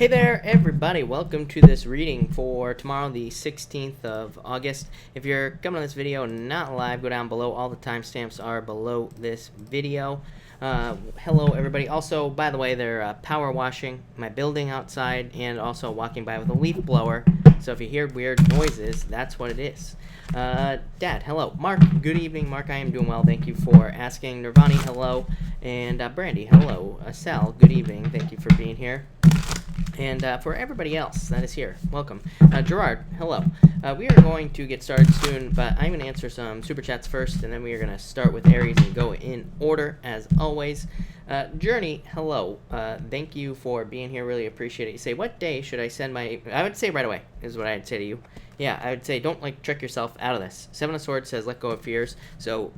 Hey there, everybody. Welcome to this reading for tomorrow, the 16th of August. If you're coming on this video not live, go down below. All the timestamps are below this video. Hello, everybody. Also, by the way, they're power washing my building outside and also walking by with a leaf blower. So if you hear weird noises, that's what it is. Dad, hello. Mark, good evening. Mark, I am doing well. Thank you for asking. Nirvani, hello. And Brandy, hello. Sal, good evening. Thank you for being here. And for everybody else that is here, welcome. Gerard, hello. We are going to get started soon, but I'm going to answer some super chats first, and then we are going to start with Aries and go in order, as always. Journey, hello. Thank you for being here. Really appreciate it. You say, what day should I send my... I would say right away, is what I'd say to you. Yeah, I would say don't, trick yourself out of this. Seven of Swords says let go of fears, so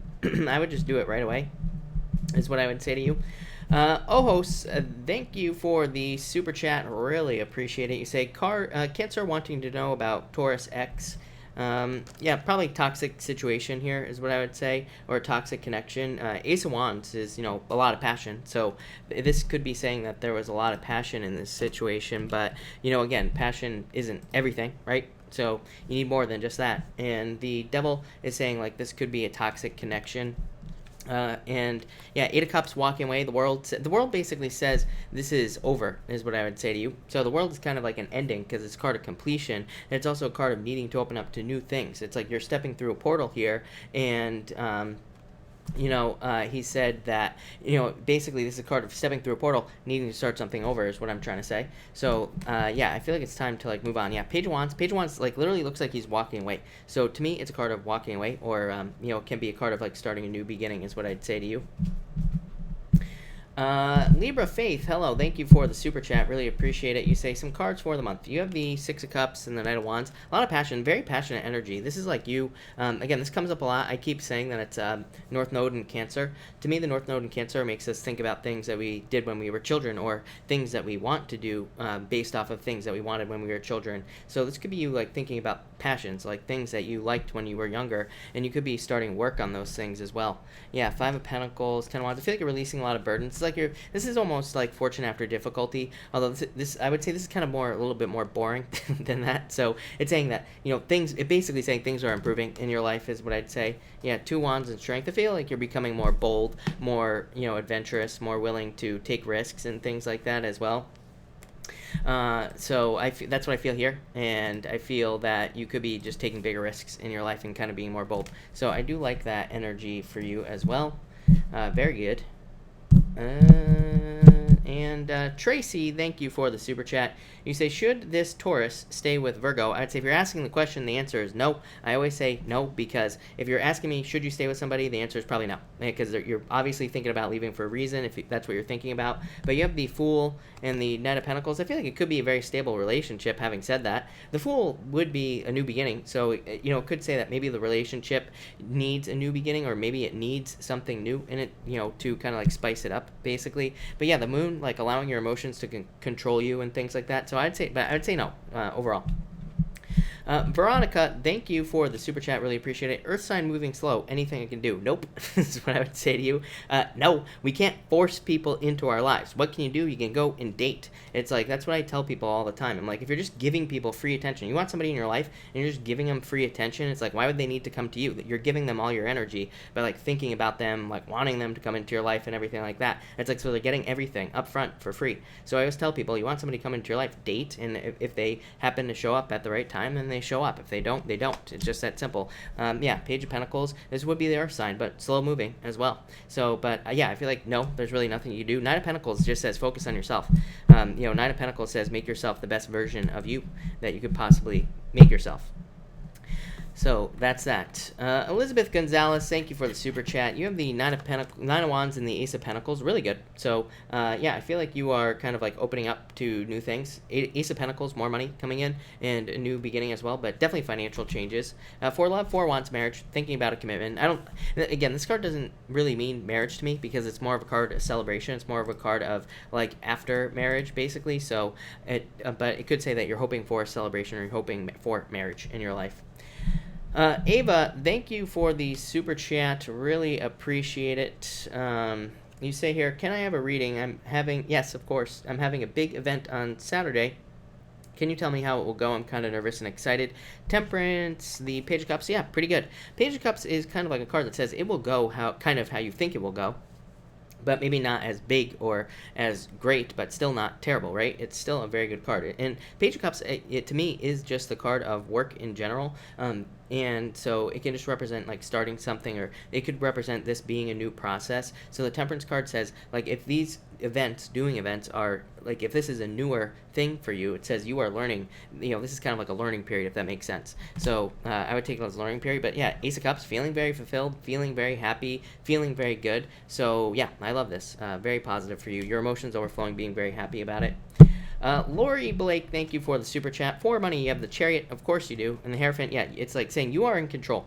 I would just do it right away, is what I would say to you. Ohos, thank you for the super chat. Really appreciate it. You say, Cancer wanting to know about Taurus X. Yeah, probably toxic situation here is what I would say, or toxic connection. Ace of Wands is, a lot of passion. So this could be saying that there was a lot of passion in this situation. But, again, passion isn't everything, right? So you need more than just that. And the Devil is saying, this could be a toxic connection. And yeah, Eight of Cups walking away. The world basically says this is over, is what I would say to you. So the world is kind of like an ending because it's a card of completion. And it's also a card of needing to open up to new things. It's like you're stepping through a portal here, and he said that, basically this is a card of stepping through a portal, needing to start something over is what I'm trying to say. So, yeah, I feel like it's time to, move on. Yeah, Page of Wands. Page of Wands, literally looks like he's walking away. So, to me, it's a card of walking away, or, it can be a card of, starting a new beginning is what I'd say to you. Libra Faith, hello, thank you for the super chat, really appreciate it. You say some cards for the month. You have the Six of Cups and the Knight of Wands. A lot of passion, very passionate energy. This is like you. Again, this comes up a lot. I keep saying that it's North Node in Cancer. To me, the North Node in Cancer makes us think about things that we did when we were children, or things that we want to do based off of things that we wanted when we were children. So this could be you thinking about passions, things that you liked when you were younger, and you could be starting work on those things as well. Yeah, Five of Pentacles, Ten of Wands. I feel like you're releasing a lot of burdens. This is almost like fortune after difficulty, although this I would say this is kind of a little bit more boring than that. So it's saying that, it's basically saying things are improving in your life is what I'd say. Yeah, Two Wands and Strength. I feel like you're becoming more bold, more, adventurous, more willing to take risks and things like that as well. So that's what I feel here, and I feel that you could be just taking bigger risks in your life and kind of being more bold. So I do like that energy for you as well. Very good. And Tracy, thank you for the super chat. You say, should this Taurus stay with Virgo? I'd say if you're asking the question, the answer is no. I always say no, because if you're asking me, should you stay with somebody, the answer is probably no, because you're obviously thinking about leaving for a reason, if that's what you're thinking about. But you have the Fool and the Knight of Pentacles. I feel like it could be a very stable relationship. Having said that, the Fool would be a new beginning. So, it could say that maybe the relationship needs a new beginning, or maybe it needs something new in it, to kind of spice it up, basically. But yeah, the Moon, allowing your emotions to control you and things like that. So I'd say no, overall. Veronica, thank you for the super chat. Really appreciate it. Earth sign moving slow. Anything I can do? Nope. This is what I would say to you. No, we can't force people into our lives. What can you do? You can go and date. It's that's what I tell people all the time. I'm if you're just giving people free attention, you want somebody in your life and you're just giving them free attention, it's why would they need to come to you? You're giving them all your energy by thinking about them, wanting them to come into your life and everything like that. It's so they're getting everything up front for free. So I always tell people, you want somebody to come into your life, date, and if they happen to show up at the right time, then they show up. If they don't, they don't. It's just that simple. Yeah, Page of Pentacles, this would be the Earth sign, but slow moving as well. So, but yeah, I feel no, there's really nothing you do. Knight of Pentacles just says focus on yourself. Knight of Pentacles says make yourself the best version of you that you could possibly make yourself. So that's that. Elizabeth Gonzalez, thank you for the super chat. You have the Nine of Wands and the Ace of Pentacles. Really good. So, yeah, I feel like you are kind of opening up to new things. Ace of Pentacles, more money coming in, and a new beginning as well, but definitely financial changes. For love, Four Wands, marriage, thinking about a commitment. Again, this card doesn't really mean marriage to me, because it's more of a card of celebration. It's more of a card of, after marriage, basically. So, but it could say that you're hoping for a celebration, or you're hoping for marriage in your life. Ava, thank you for the super chat. Really appreciate it. You say here, can I have a reading? Yes, of course. I'm having a big event on Saturday. Can you tell me how it will go? I'm kind of nervous and excited. Temperance, the Page of Cups, yeah, pretty good. Page of Cups is kind of like a card that says it will go kind of how you think it will go, but maybe not as big or as great, but still not terrible, right? It's still a very good card. And Page of Cups, it to me, is just the card of work in general. And so it can just represent like starting something, or it could represent this being a new process. So the Temperance card says, like, if these doing events are, like, if this is a newer thing for you, it says you are learning, this is kind of like a learning period, if that makes sense. So I would take it as a learning period. But yeah, Ace of Cups, feeling very fulfilled, feeling very happy, feeling very good. So yeah, I love this. Very positive for you. Your emotions overflowing, being very happy about it. Lori Blake, thank you for the super chat. For money, you have the Chariot, of course you do, and the Hierophant. Yeah, it's like saying you are in control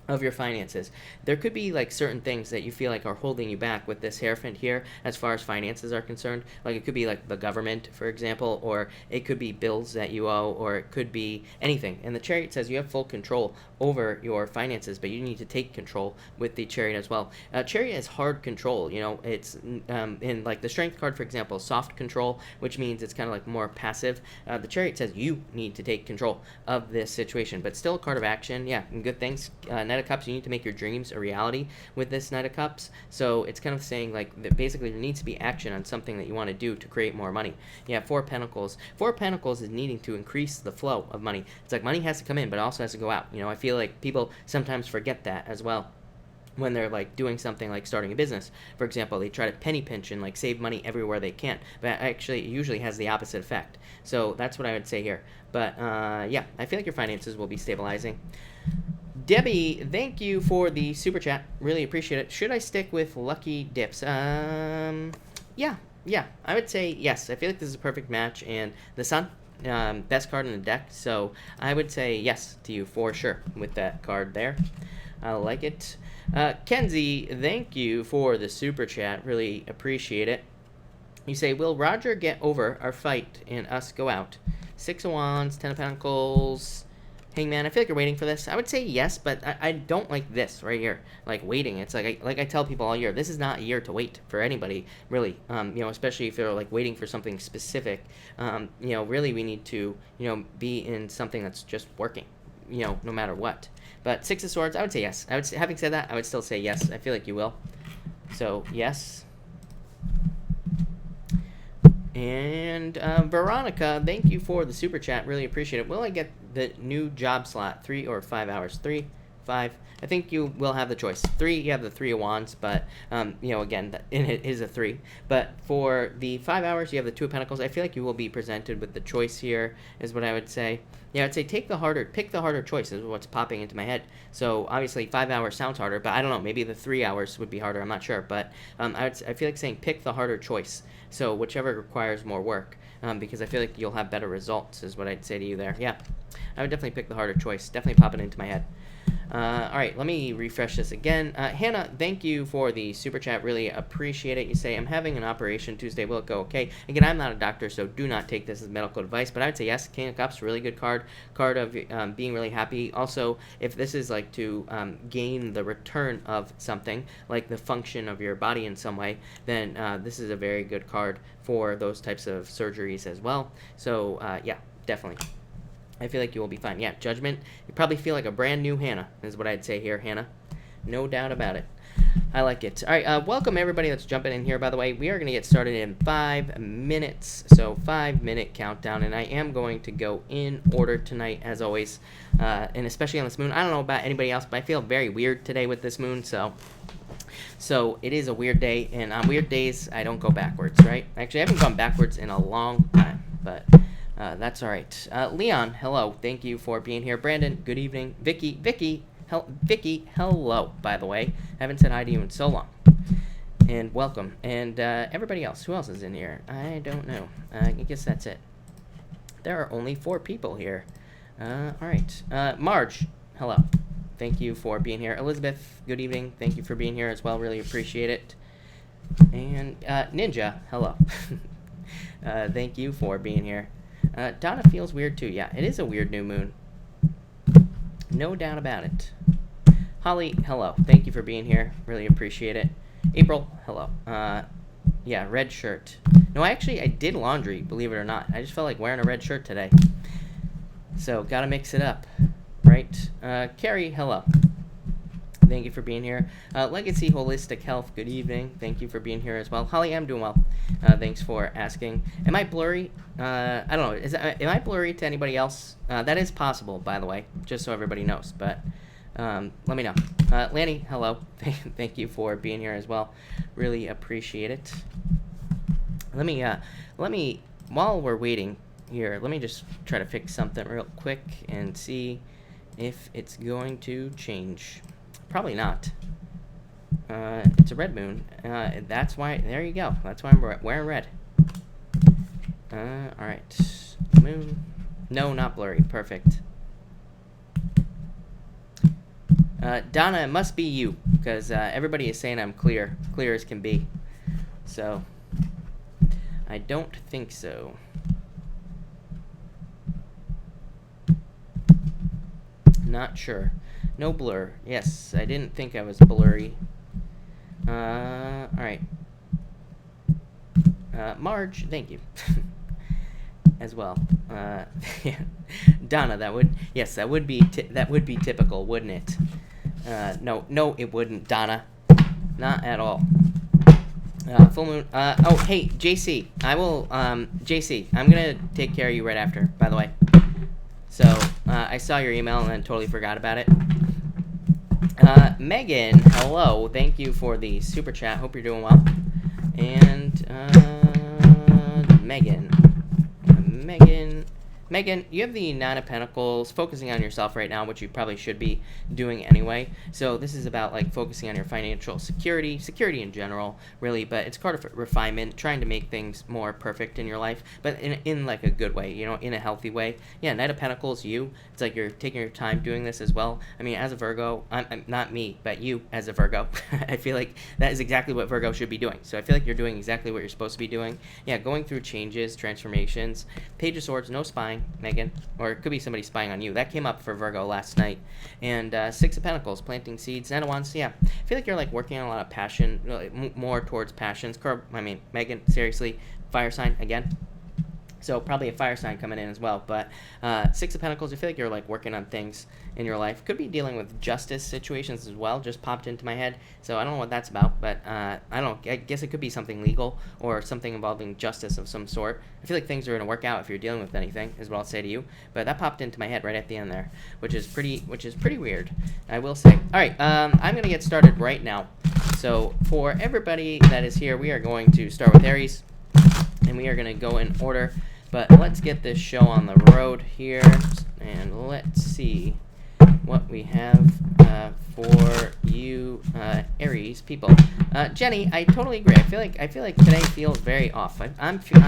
of your finances. There could be like certain things that you feel like are holding you back with this Hierophant here as far as finances are concerned. Like it could be like the government, for example, or it could be bills that you owe, or it could be anything. And the Chariot says you have full control over your finances, but you need to take control with the Chariot as well. Chariot is hard control. It's in like the Strength card, for example, soft control, which means it's kind of like more passive. The Chariot says you need to take control of this situation, but still a card of action. Yeah, and good things. Knight of Cups, you need to make your dreams a reality with this Knight of Cups. So it's kind of saying like that basically there needs to be action on something that you want to do to create more money. Yeah, Four of Pentacles. Four of Pentacles is needing to increase the flow of money. It's like money has to come in, but it also has to go out. I feel like people sometimes forget that as well when they're like doing something like starting a business. For example, they try to penny pinch and like save money everywhere they can, but actually it usually has the opposite effect. So that's what I would say here. But yeah, I feel like your finances will be stabilizing. Debbie, thank you for the super chat. Really appreciate it. Should I stick with lucky dips? Yeah, I would say yes. I feel like this is a perfect match, and the Sun, best card in the deck, so I would say yes to you for sure with that card there. I like it. Kenzie, thank you for the super chat. Really appreciate it. You say, will Roger get over our fight and us go out? Six of Wands, Ten of Pentacles, Hangman. I feel like you're waiting for this. I would say yes, but I don't like this right here. Like waiting. It's like I tell people all year, this is not a year to wait for anybody, really. Especially if they're like waiting for something specific. Really we need to, be in something that's just working, no matter what. But Six of Swords, I would say yes. Having said that, I would still say yes. I feel like you will. So yes. And Veronica, thank you for the super chat. Really appreciate it. Will I get the new job slot? 3 or 5 hours? 3, 5. I think you will have the choice. 3, you have the Three of Wands, but again, it is a 3. But for the 5 hours, you have the Two of Pentacles. I feel like you will be presented with the choice here, is what I would say. Yeah, I'd say pick the harder choice is what's popping into my head. So obviously 5 hours sounds harder, but I don't know. Maybe the 3 hours would be harder. I'm not sure, but I feel like saying pick the harder choice. So whichever requires more work, because I feel like you'll have better results is what I'd say to you there. Yeah, I would definitely pick the harder choice. Definitely pop it into my head. All right, let me refresh this again. Hannah, thank you for the super chat. Really appreciate it. You say, I'm having an operation Tuesday. Will it go okay? Again, I'm not a doctor, so do not take this as medical advice, but I would say yes. King of Cups, really good card of being really happy. Also, if this is like to gain the return of something, like the function of your body in some way, then this is a very good card for those types of surgeries as well. So, yeah, definitely. I feel like you will be fine. Yeah, Judgment. You probably feel like a brand new Hannah, is what I'd say here, Hannah. No doubt about it. I like it. All right, welcome everybody that's jumping in here, by the way. We are going to get started in 5 minutes. So 5-minute countdown, and I am going to go in order tonight, as always, and especially on this moon. I don't know about anybody else, but I feel very weird today with this moon, so it is a weird day, and on weird days, I don't go backwards, right? Actually, I haven't gone backwards in a long time, but that's all right. Leon, hello. Thank you for being here. Brandon, good evening. Vicky, hello, by the way. Haven't said hi to you in so long. And welcome. And everybody else. Who else is in here? I don't know. I guess that's it. There are only 4 people here. All right. Marge, hello. Thank you for being here. Elizabeth, good evening. Thank you for being here as well. Really appreciate it. And Ninja, hello. Thank you for being here. Donna feels weird too. Yeah, it is a weird new moon. No doubt about it. Holly, hello. Thank you for being here. Really appreciate it. April, hello. Yeah, red shirt. No, I did laundry, believe it or not. I just felt like wearing a red shirt today. So, gotta mix it up, right? Carrie, hello. Thank you for being here. Legacy Holistic Health, good evening. Thank you for being here as well. Holly, I'm doing well. Thanks for asking. Am I blurry? I don't know. Am I blurry to anybody else? That is possible, by the way, just so everybody knows. But let me know. Lanny, hello. Thank you for being here as well. Really appreciate it. Let me, while we're waiting here, let me just try to fix something real quick and see if it's going to change. Probably not. It's a red moon. That's why. There you go. That's why I'm wearing red. All right. Moon. No, not blurry. Perfect. Donna, it must be you, because everybody is saying I'm clear as can be. So I don't think so. Not sure. No blur. Yes, I didn't think I was blurry. Alright. Marge, thank you. As well. Yeah. Donna, that would be typical, wouldn't it? No, it wouldn't, Donna. Not at all. Full moon. Oh, hey, JC. JC, I'm gonna take care of you right after, by the way. So, I saw your email and then totally forgot about it. Megan, hello. Thank you for the super chat. Hope you're doing well. And, Megan, you have the Nine of Pentacles, focusing on yourself right now, which you probably should be doing anyway. So this is about like focusing on your financial security in general, really. But it's part of refinement, trying to make things more perfect in your life, but in like a good way, you know, in a healthy way. Yeah, Knight of Pentacles, it's like you're taking your time doing this as well. I mean, as a Virgo, I'm not me, but you as a Virgo, I feel like that is exactly what Virgo should be doing. So I feel like you're doing exactly what you're supposed to be doing. Yeah, going through changes, transformations. Page of Swords, no spying, Megan, or it could be somebody spying on you. That came up for Virgo last night. And Six of Pentacles, planting seeds. Knight of Wands, yeah, I feel like you're like working on a lot of passion, more towards passions. Megan, seriously, fire sign again. So probably a fire sign coming in as well. But Six of Pentacles, I feel like you're like working on things in your life. Could be dealing with justice situations as well. Just popped into my head. So I don't know what that's about. But I don't know. I guess it could be something legal or something involving justice of some sort. I feel like things are going to work out if you're dealing with anything, is what I'll say to you. But that popped into my head right at the end there, which is pretty weird, I will say. All right, I'm going to get started right now. So for everybody that is here, we are going to start with Aries. And we are going to go in order. But let's get this show on the road here, and let's see what we have for you, Aries people. Jenny, I totally agree. I feel like today feels very off. I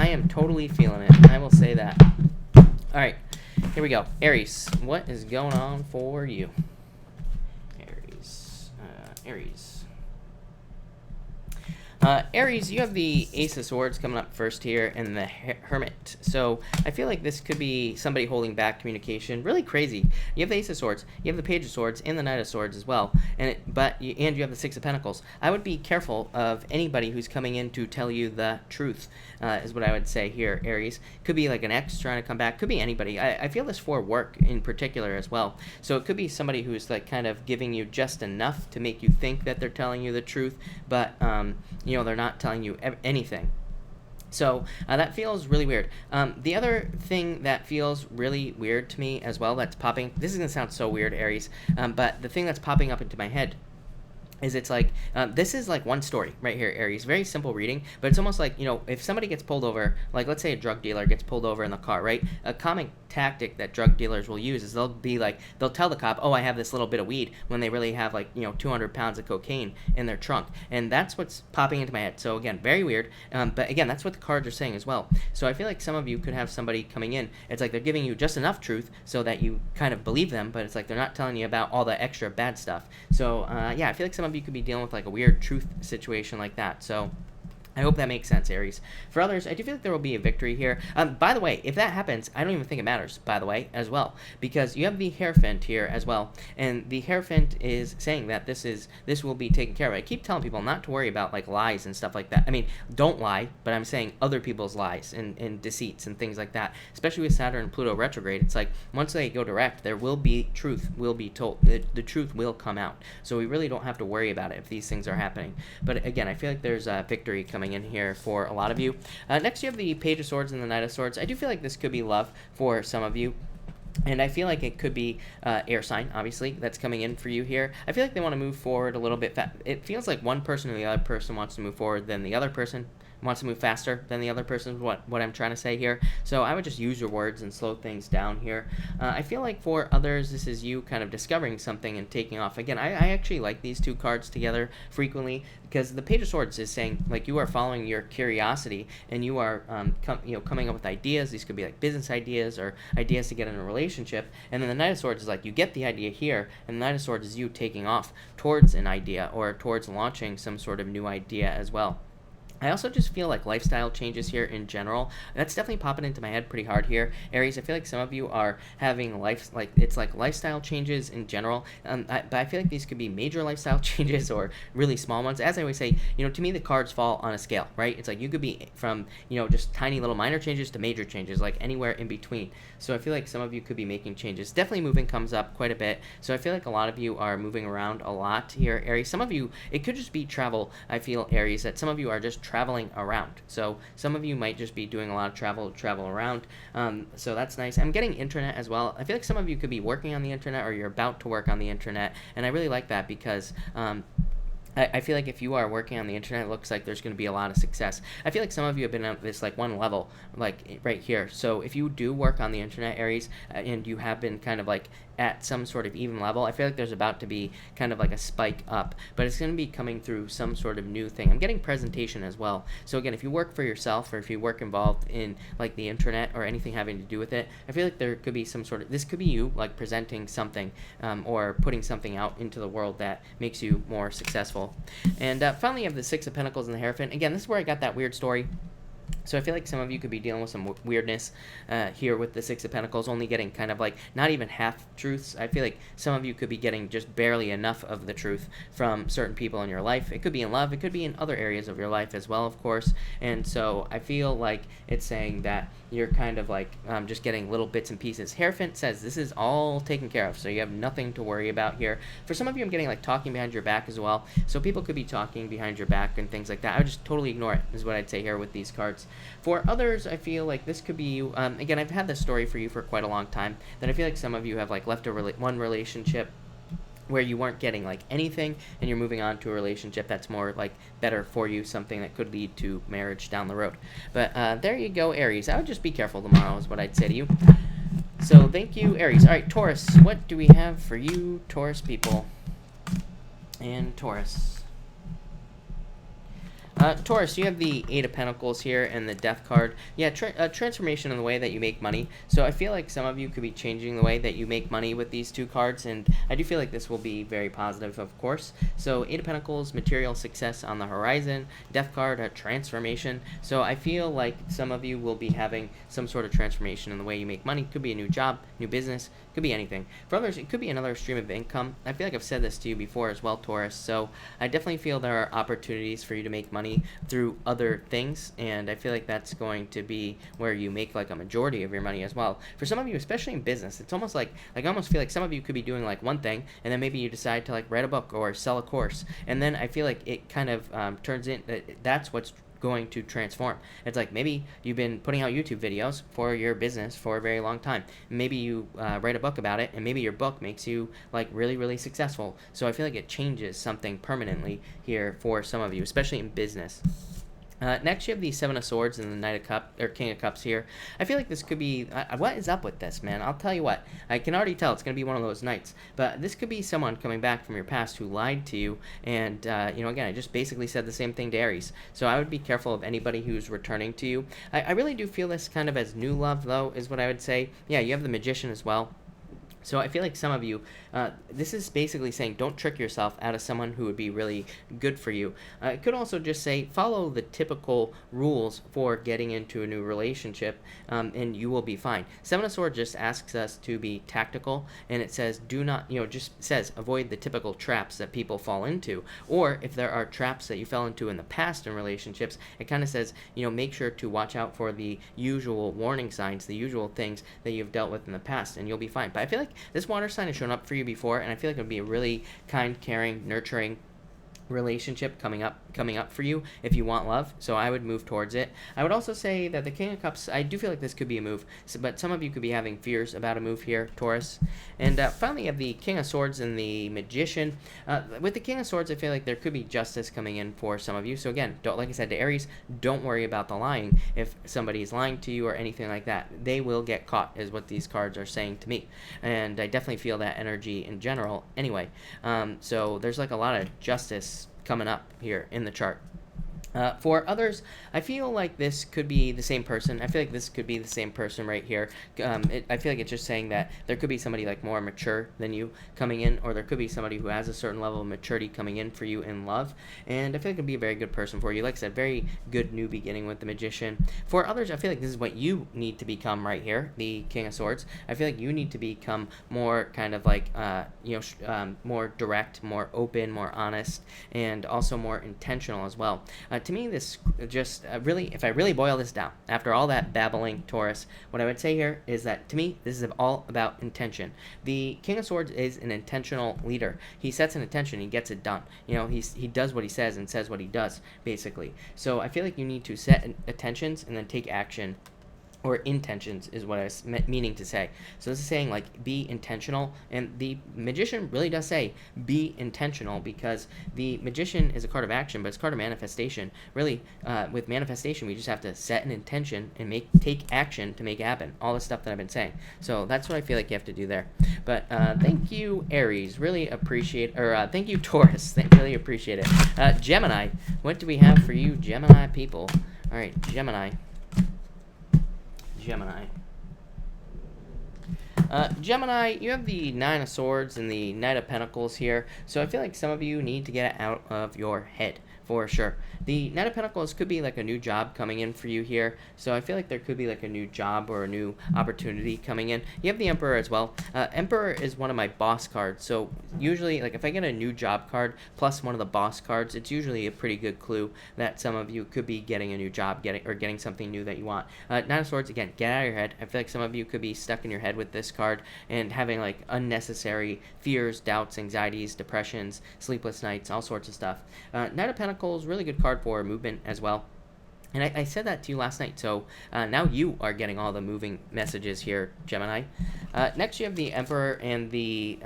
am totally feeling it. I will say that. All right, here we go. Aries, what is going on for you? Aries. Aries, you have the Ace of Swords coming up first here, and the Hermit. So I feel like this could be somebody holding back communication. Really crazy. You have the Ace of Swords, you have the Page of Swords, and the Knight of Swords as well. And you have the Six of Pentacles. I would be careful of anybody who's coming in to tell you the truth, is what I would say here, Aries. Could be like an ex trying to come back. Could be anybody. I feel this for work in particular as well. So it could be somebody who's like kind of giving you just enough to make you think that they're telling you the truth, but you know, they're not telling you anything. So that feels really weird. The other thing that feels really weird to me as well, that's popping, this is going to sound so weird, Aries, but the thing that's popping up into my head is it's like, this is like one story right here, Aries. Very simple reading, but it's almost like, you know, if somebody gets pulled over, like let's say a drug dealer gets pulled over in the car, right? A common tactic that drug dealers will use is they'll tell the cop, oh, I have this little bit of weed, when they really have like, you know, 200 pounds of cocaine in their trunk. And that's what's popping into my head. So again, very weird. But again, that's what the cards are saying as well. So I feel like some of you could have somebody coming in. It's like they're giving you just enough truth so that you kind of believe them, but it's like they're not telling you about all the extra bad stuff. So yeah, I feel like some of you could be dealing with like a weird truth situation like that. So I hope that makes sense, Aries. For others, I do feel like there will be a victory here. By the way, if that happens, I don't even think it matters, by the way, as well. Because you have the Hierophant here as well. And the Hierophant is saying that this will be taken care of. I keep telling people not to worry about, like, lies and stuff like that. I mean, don't lie, but I'm saying other people's lies and deceits and things like that. Especially with Saturn and Pluto retrograde. It's like, once they go direct, there will be truth will be told. The truth will come out. So we really don't have to worry about it if these things are happening. But again, I feel like there's a victory coming in here for a lot of you. Next, you have the Page of Swords and the Knight of Swords. I do feel like this could be love for some of you. And I feel like it could be air sign, obviously, that's coming in for you here. I feel like they want to move forward a little bit. It feels like one person or the other person wants to move forward than the other person wants to move faster than the other person, what I'm trying to say here. So I would just use your words and slow things down here. I feel like for others, this is you kind of discovering something and taking off. Again, I actually like these two cards together frequently, because the Page of Swords is saying, like, you are following your curiosity, and you are coming up with ideas. These could be like business ideas or ideas to get in a relationship. And then the Knight of Swords is like, you get the idea here, and the Knight of Swords is you taking off towards an idea or towards launching some sort of new idea as well. I also just feel like lifestyle changes here in general. That's definitely popping into my head pretty hard here. Aries, I feel like some of you are having lifestyle changes in general. But I feel like these could be major lifestyle changes or really small ones. As I always say, to me the cards fall on a scale, right? It's like you could be from, just tiny little minor changes to major changes, like anywhere in between. So I feel like some of you could be making changes. Definitely moving comes up quite a bit. So I feel like a lot of you are moving around a lot here, Aries. Some of you, it could just be travel. I feel, Aries, that some of you are just traveling around. So some of you might just be doing a lot of travel around. So that's nice. I'm getting internet as well. I feel like some of you could be working on the internet, or you're about to work on the internet, and I really like that because I feel like if you are working on the internet, it looks like there's going to be a lot of success. I feel like some of you have been at this like one level, like right here. So if you do work on the internet, Aries, and you have been kind of like at some sort of even level, I feel like there's about to be kind of like a spike up, but it's going to be coming through some sort of new thing. I'm getting presentation as well. So again, if you work for yourself, or if you work involved in like the internet or anything having to do with it, I feel like there could be some sort of, this could be you like presenting something or putting something out into the world that makes you more successful. And finally, you have the Six of Pentacles and the Hierophant. Again, this is where I got that weird story. So I feel like some of you could be dealing with some weirdness here with the Six of Pentacles, only getting kind of like not even half truths. I feel like some of you could be getting just barely enough of the truth from certain people in your life. It could be in love. It could be in other areas of your life as well, of course. And so I feel like it's saying that you're kind of like just getting little bits and pieces. Hierophant says this is all taken care of, so you have nothing to worry about here. For some of you, I'm getting like talking behind your back as well. So people could be talking behind your back and things like that. I would just totally ignore it, is what I'd say here with these cards. For others, I feel like this could be you. Again, I've had this story for you for quite a long time, that I feel like some of you have like left one relationship where you weren't getting like anything, and you're moving on to a relationship that's more like better for you, something that could lead to marriage down the road. But there you go, Aries. I would just be careful tomorrow is what I'd say to you. So thank you, Aries. All right, Taurus, what do we have for you, Taurus people? And Taurus. Taurus, you have the Eight of Pentacles here and the Death card. Yeah, transformation in the way that you make money. So I feel like some of you could be changing the way that you make money with these two cards, and I do feel like this will be very positive, of course. So Eight of Pentacles, material success on the horizon. Death card, a transformation. So I feel like some of you will be having some sort of transformation in the way you make money. Could be a new job, new business, could be anything. For others, it could be another stream of income. I feel like I've said this to you before as well, Taurus. So I definitely feel there are opportunities for you to make money through other things, and I feel like that's going to be where you make like a majority of your money as well. For some of you, especially in business, it's almost like I almost feel like some of you could be doing like one thing, and then maybe you decide to like write a book or sell a course, and then I feel like it kind of turns in that's what's going to transform. It's like maybe you've been putting out YouTube videos for your business for a very long time. Maybe you write a book about it, and maybe your book makes you like really, really successful. So I feel like it changes something permanently here for some of you, especially in business. Next, you have the Seven of Swords and the Knight of Cups, or King of Cups here. I feel like this could be, what is up with this, man? I'll tell you what, I can already tell it's going to be one of those nights, but this could be someone coming back from your past who lied to you, and, again, I just basically said the same thing to Aries, so I would be careful of anybody who's returning to you. I really do feel this kind of as new love, though, is what I would say. Yeah, you have the Magician as well. So I feel like some of you, this is basically saying don't trick yourself out of someone who would be really good for you. It could also just say follow the typical rules for getting into a new relationship, and you will be fine. Seven of Swords just asks us to be tactical, and it says do not, just says avoid the typical traps that people fall into. Or if there are traps that you fell into in the past in relationships, it kind of says, make sure to watch out for the usual warning signs, the usual things that you've dealt with in the past, and you'll be fine. But I feel like this water sign has shown up for you before, and I feel like it would be a really kind, caring, nurturing relationship coming up for you if you want love. So I would move towards it. I would also say that the King of Cups, I do feel like this could be a move, but some of you could be having fears about a move here, Taurus. And finally, you have the King of Swords and the Magician. With the King of Swords, I feel like there could be justice coming in for some of you. So again, like I said to Aries, don't worry about the lying. If somebody's lying to you or anything like that, they will get caught, is what these cards are saying to me. And I definitely feel that energy in general anyway. So there's like a lot of justice coming up here in the chart. For others, I feel like this could be the same person. I feel like this could be the same person right here. I feel like it's just saying that there could be somebody like more mature than you coming in, or there could be somebody who has a certain level of maturity coming in for you in love. And I feel like it could be a very good person for you. Like I said, very good new beginning with the Magician. For others, I feel like this is what you need to become right here, the King of Swords. I feel like you need to become more kind of like, more direct, more open, more honest, and also more intentional as well. To me, this just really, if I really boil this down, after all that babbling, Taurus, what I would say here is that, to me, this is all about intention. The King of Swords is an intentional leader. He sets an intention, he gets it done. He does what he says and says what he does, basically. So I feel like you need to set intentions and then take action, or intentions is what I was meaning to say. So this is saying, like, be intentional, and the Magician really does say be intentional, because the Magician is a card of action, but it's a card of manifestation. Really, with manifestation, we just have to set an intention and take action to make it happen. All the stuff that I've been saying. So that's what I feel like you have to do there. But thank you, Aries. Really appreciate, or thank you, Taurus. Really appreciate it. Gemini, what do we have for you, Gemini people? All right, Gemini. Gemini, you have the Nine of Swords and the Knight of Pentacles here, so I feel like some of you need to get it out of your head, for sure. The Knight of Pentacles could be like a new job coming in for you here, so I feel like there could be like a new job or a new opportunity coming in. You have the Emperor as well. Emperor is one of my boss cards, so usually, like, if I get a new job card plus one of the boss cards, it's usually a pretty good clue that some of you could be getting a new job, getting something new that you want. Nine of Swords, again, get out of your head. I feel like some of you could be stuck in your head with this card and having like unnecessary fears, doubts, anxieties, depressions, sleepless nights, all sorts of stuff. Knight of Pentacles, really good card for movement as well. And I said that to you last night, so now you are getting all the moving messages here, Gemini. Next, you have the Emperor and the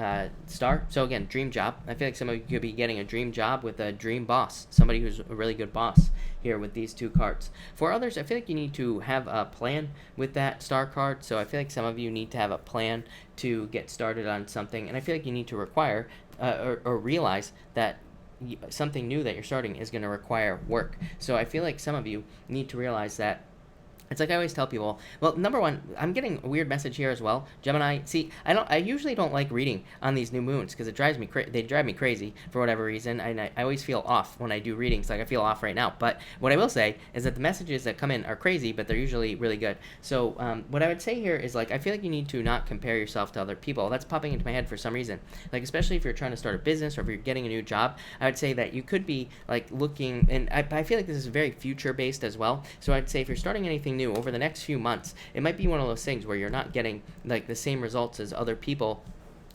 Star. So again, dream job. I feel like some of you could be getting a dream job with a dream boss, somebody who's a really good boss here with these two cards. For others, I feel like you need to have a plan with that Star card, so I feel like some of you need to have a plan to get started on something, and I feel like you need to require or realize that something new that you're starting is going to require work. So I feel like some of you need to realize that it's like I always tell people, well, number one, I'm getting a weird message here as well. Gemini, see, I usually don't like reading on these new moons because they drive me crazy for whatever reason, and I always feel off when I do readings. Like, I feel off right now. But what I will say is that the messages that come in are crazy, but they're usually really good. So what I would say here is, like, I feel like you need to not compare yourself to other people. That's popping into my head for some reason. Like, especially if you're trying to start a business or if you're getting a new job, I would say that you could be, like, looking, and I feel like this is very future-based as well. So I'd say if you're starting anything new over the next few months, it might be one of those things where you're not getting like the same results as other people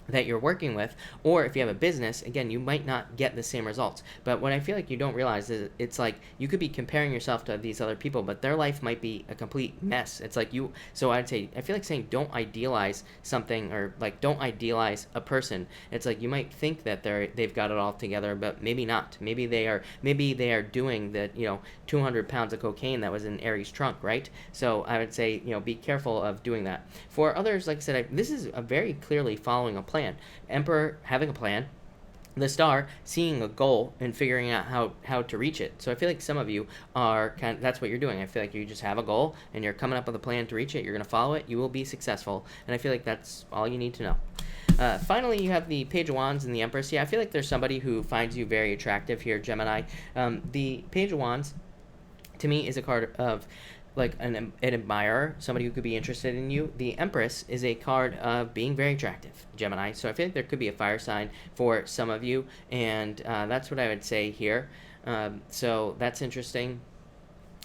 that you're working with, or if you have a business, again, you might not get the same results. But what I feel like you don't realize is it's like you could be comparing yourself to these other people, but their life might be a complete mess. It's like you, so I'd say, I feel like saying don't idealize something, or like don't idealize a person. It's like you might think that they've got it all together, but maybe not. Maybe they are doing the 200 pounds of cocaine that was in Aries' trunk, right? So I would say, be careful of doing that. For others, like I said, this is a very clearly following a plan. Emperor having a plan. the star seeing a goal and figuring out how to reach it. So I feel like some of you are that's what you're doing. I feel like you just have a goal and you're coming up with a plan to reach it. You're going to follow it. You will be successful. And I feel like that's all you need to know. Finally, you have the Page of Wands and the Empress. Yeah, I feel like there's somebody who finds you very attractive here, Gemini. The Page of Wands, to me, is a card of like an admirer, somebody who could be interested in you. The Empress is a card of being very attractive, Gemini. So I feel like there could be a fire sign for some of you, and that's what I would say here. So that's interesting.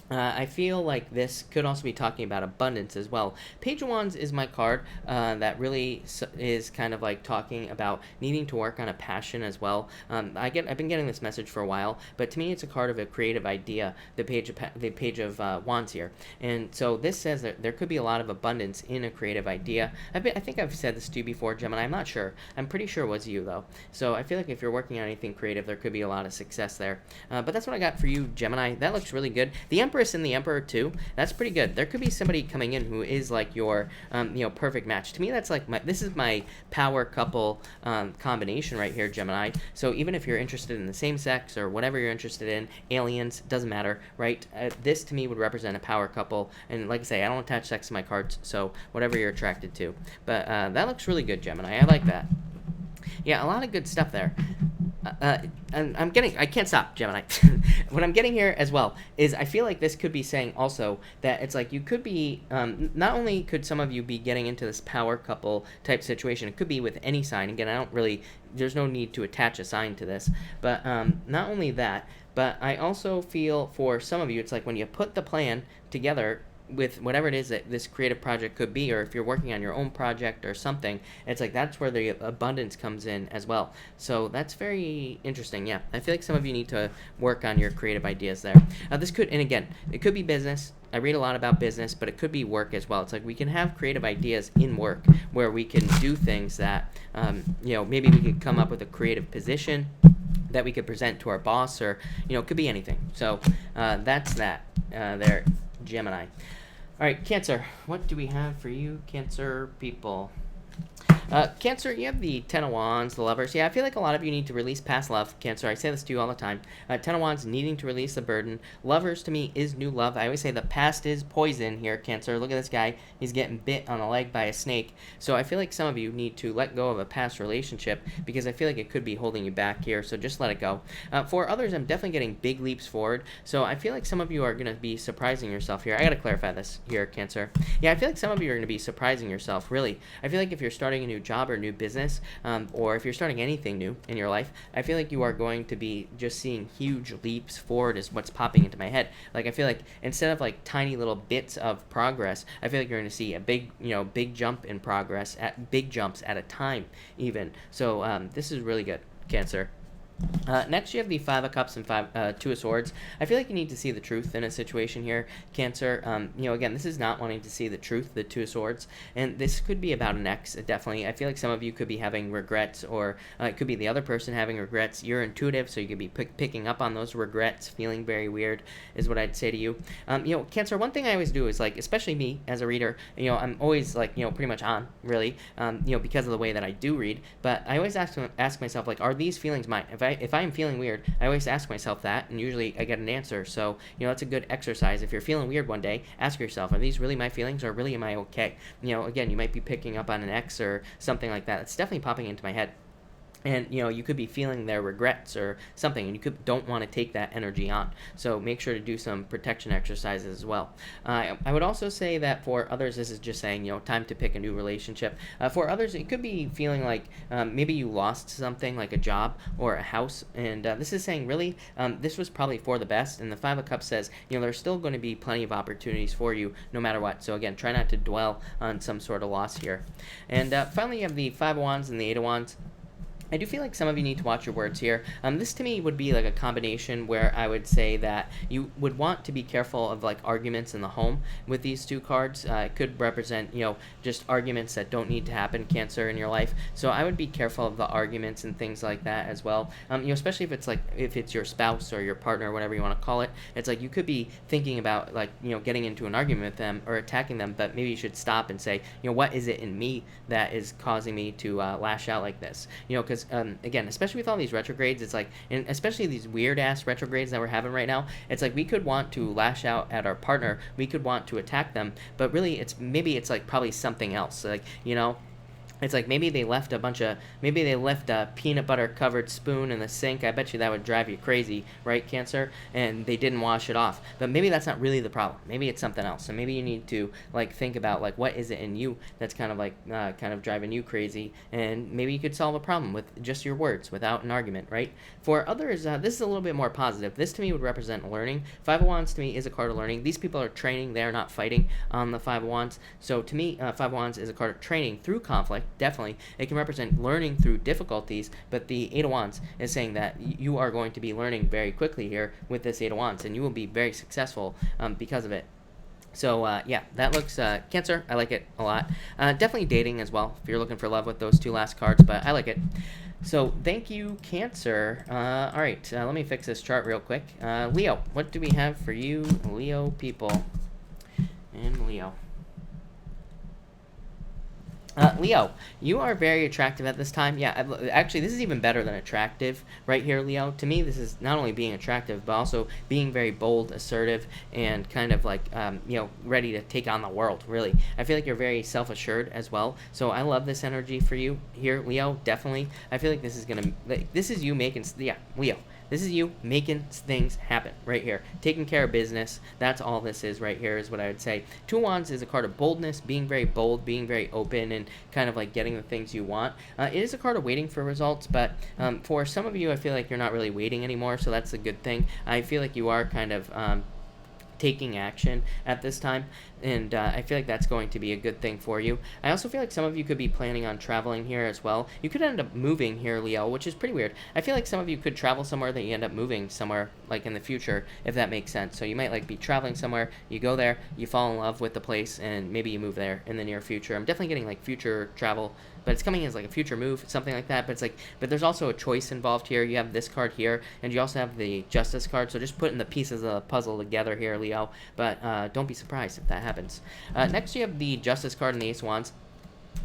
I feel like this could also be talking about abundance as well. Page of Wands is my card that really is kind of like talking about needing to work on a passion as well. I've been getting this message for a while, but to me it's a card of a creative idea, the Page of Wands here. And so this says that there could be a lot of abundance in a creative idea. I think I've said this to you before, Gemini. I'm not sure. I'm pretty sure it was you, though. So I feel like if you're working on anything creative, there could be a lot of success there. But that's what I got for you, Gemini. That looks really good. The Empress and the Emperor too, that's pretty good. There could be somebody coming in who is like your perfect match. To me, that's like this is my power couple combination right here, Gemini. So even if you're interested in the same sex or whatever you're interested in, aliens, doesn't matter, right? This to me would represent a power couple. And like I say, I don't attach sex to my cards, so whatever you're attracted to. But that looks really good, Gemini. I like that. Yeah, a lot of good stuff there. And I can't stop, Gemini. What I'm getting here as well is I feel like this could be saying also that it's like you could be, not only could some of you be getting into this power couple type situation, it could be with any sign. Again, there's no need to attach a sign to this, but not only that, but I also feel for some of you, it's like when you put the plan together with whatever it is that this creative project could be, or if you're working on your own project or something, it's like that's where the abundance comes in as well. So that's very interesting. Yeah, I feel like some of you need to work on your creative ideas there. This could, and again, it could be business. I read a lot about business, but it could be work as well. It's like we can have creative ideas in work where we can do things that, maybe we could come up with a creative position that we could present to our boss, or, it could be anything. So that's that there, Gemini. All right, Cancer, what do we have for you, Cancer people? Cancer, you have the Ten of Wands, the Lovers. Yeah, I feel like a lot of you need to release past love, Cancer. I say this to you all the time. Ten of Wands, needing to release the burden. Lovers, to me, is new love. I always say the past is poison here, Cancer. Look at this guy. He's getting bit on the leg by a snake. So I feel like some of you need to let go of a past relationship because I feel like it could be holding you back here. So just let it go. For others, I'm definitely getting big leaps forward. So I feel like some of you are going to be surprising yourself here. I got to clarify this here, Cancer. Yeah, I feel like some of you are going to be surprising yourself, really. I feel like if you're starting a new job or new business, or if you're starting anything new in your life, I feel like you are going to be just seeing huge leaps forward is what's popping into my head. Like I feel like instead of like tiny little bits of progress, I feel like you're going to see a big jump in progress at big jumps at a time even. So this is really good, Cancer. Next, you have the Five of Cups and Two of Swords. I feel like you need to see the truth in a situation here, Cancer. Again, this is not wanting to see the truth, the Two of Swords, and this could be about an ex, definitely. I feel like some of you could be having regrets, or it could be the other person having regrets. You're intuitive, so you could be picking up on those regrets, feeling very weird, is what I'd say to you. Cancer, one thing I always do is, like, especially me as a reader, I'm always, like, pretty much on, really, because of the way that I do read, but I always ask myself, like, are these feelings mine? If I'm feeling weird, I always ask myself that, and usually I get an answer. So, that's a good exercise. If you're feeling weird one day, ask yourself, are these really my feelings, or really am I okay? Again, you might be picking up on an ex or something like that. It's definitely popping into my head. And, you could be feeling their regrets or something, and you don't want to take that energy on. So make sure to do some protection exercises as well. I would also say that for others, this is just saying, time to pick a new relationship. For others, it could be feeling like maybe you lost something, like a job or a house. And this is saying, really, this was probably for the best. And the Five of Cups says, there's still going to be plenty of opportunities for you no matter what. So again, try not to dwell on some sort of loss here. And finally, you have the Five of Wands and the Eight of Wands. I do feel like some of you need to watch your words here. This to me would be like a combination where I would say that you would want to be careful of like arguments in the home with these two cards. It could represent, just arguments that don't need to happen, Cancer, in your life. So I would be careful of the arguments and things like that as well. Especially if it's your spouse or your partner or whatever you want to call it. It's like you could be thinking about like, getting into an argument with them or attacking them, but maybe you should stop and say, what is it in me that is causing me to lash out like this? Because because again, especially with all these retrogrades, it's like, and especially these weird ass retrogrades that we're having right now, it's like we could want to lash out at our partner, we could want to attack them, but really maybe it's like probably something else, like, you know, it's like maybe they left a peanut butter covered spoon in the sink. I bet you that would drive you crazy, right, Cancer? And they didn't wash it off. But maybe that's not really the problem. Maybe it's something else. So maybe you need to like think about like what is it in you that's kind of like kind of driving you crazy, and maybe you could solve a problem with just your words without an argument, right? For others, this is a little bit more positive. This to me would represent learning. Five of Wands to me is a card of learning. These people are training. They are not fighting on the Five of Wands. So to me, Five of Wands is a card of training through conflict. Definitely, it can represent learning through difficulties, but the Eight of Wands is saying that you are going to be learning very quickly here with this Eight of Wands, and you will be very successful because of it. So, yeah, that looks, Cancer, I like it a lot. Definitely dating as well, if you're looking for love with those two last cards, but I like it. So, thank you, Cancer. All right, let me fix this chart real quick. Leo, what do we have for you, Leo people? And Leo. Leo, you are very attractive at this time. Yeah, actually, this is even better than attractive right here, Leo. To me, this is not only being attractive, but also being very bold, assertive, and kind of like, you know, ready to take on the world, really. I feel like you're very self-assured as well. So I love this energy for you here, Leo, definitely. I feel like this is going to, like, this is you making, yeah, Leo. This is you making things happen right here. Taking care of business. That's all this is right here is what I would say. Two of Wands is a card of boldness, being very bold, being very open, and kind of like getting the things you want. It is a card of waiting for results, but for some of you, I feel like you're not really waiting anymore, so that's a good thing. I feel like you are kind of taking action at this time, and I feel like that's going to be a good thing for you. I also feel like some of you could be planning on traveling here as well. You could end up moving here, Leo, which is pretty weird. I feel like some of you could travel somewhere that you end up moving somewhere like in the future, if that makes sense. So you might like be traveling somewhere, you go there, you fall in love with the place, and maybe you move there in the near future. I'm definitely getting like future travel, but it's coming as like a future move, something like that. But it's like, but there's also a choice involved here. You have this card here, and you also have the Justice card. So just putting the pieces of the puzzle together here, Leo. But don't be surprised if that happens. Next, you have the Justice card and the Ace of Wands.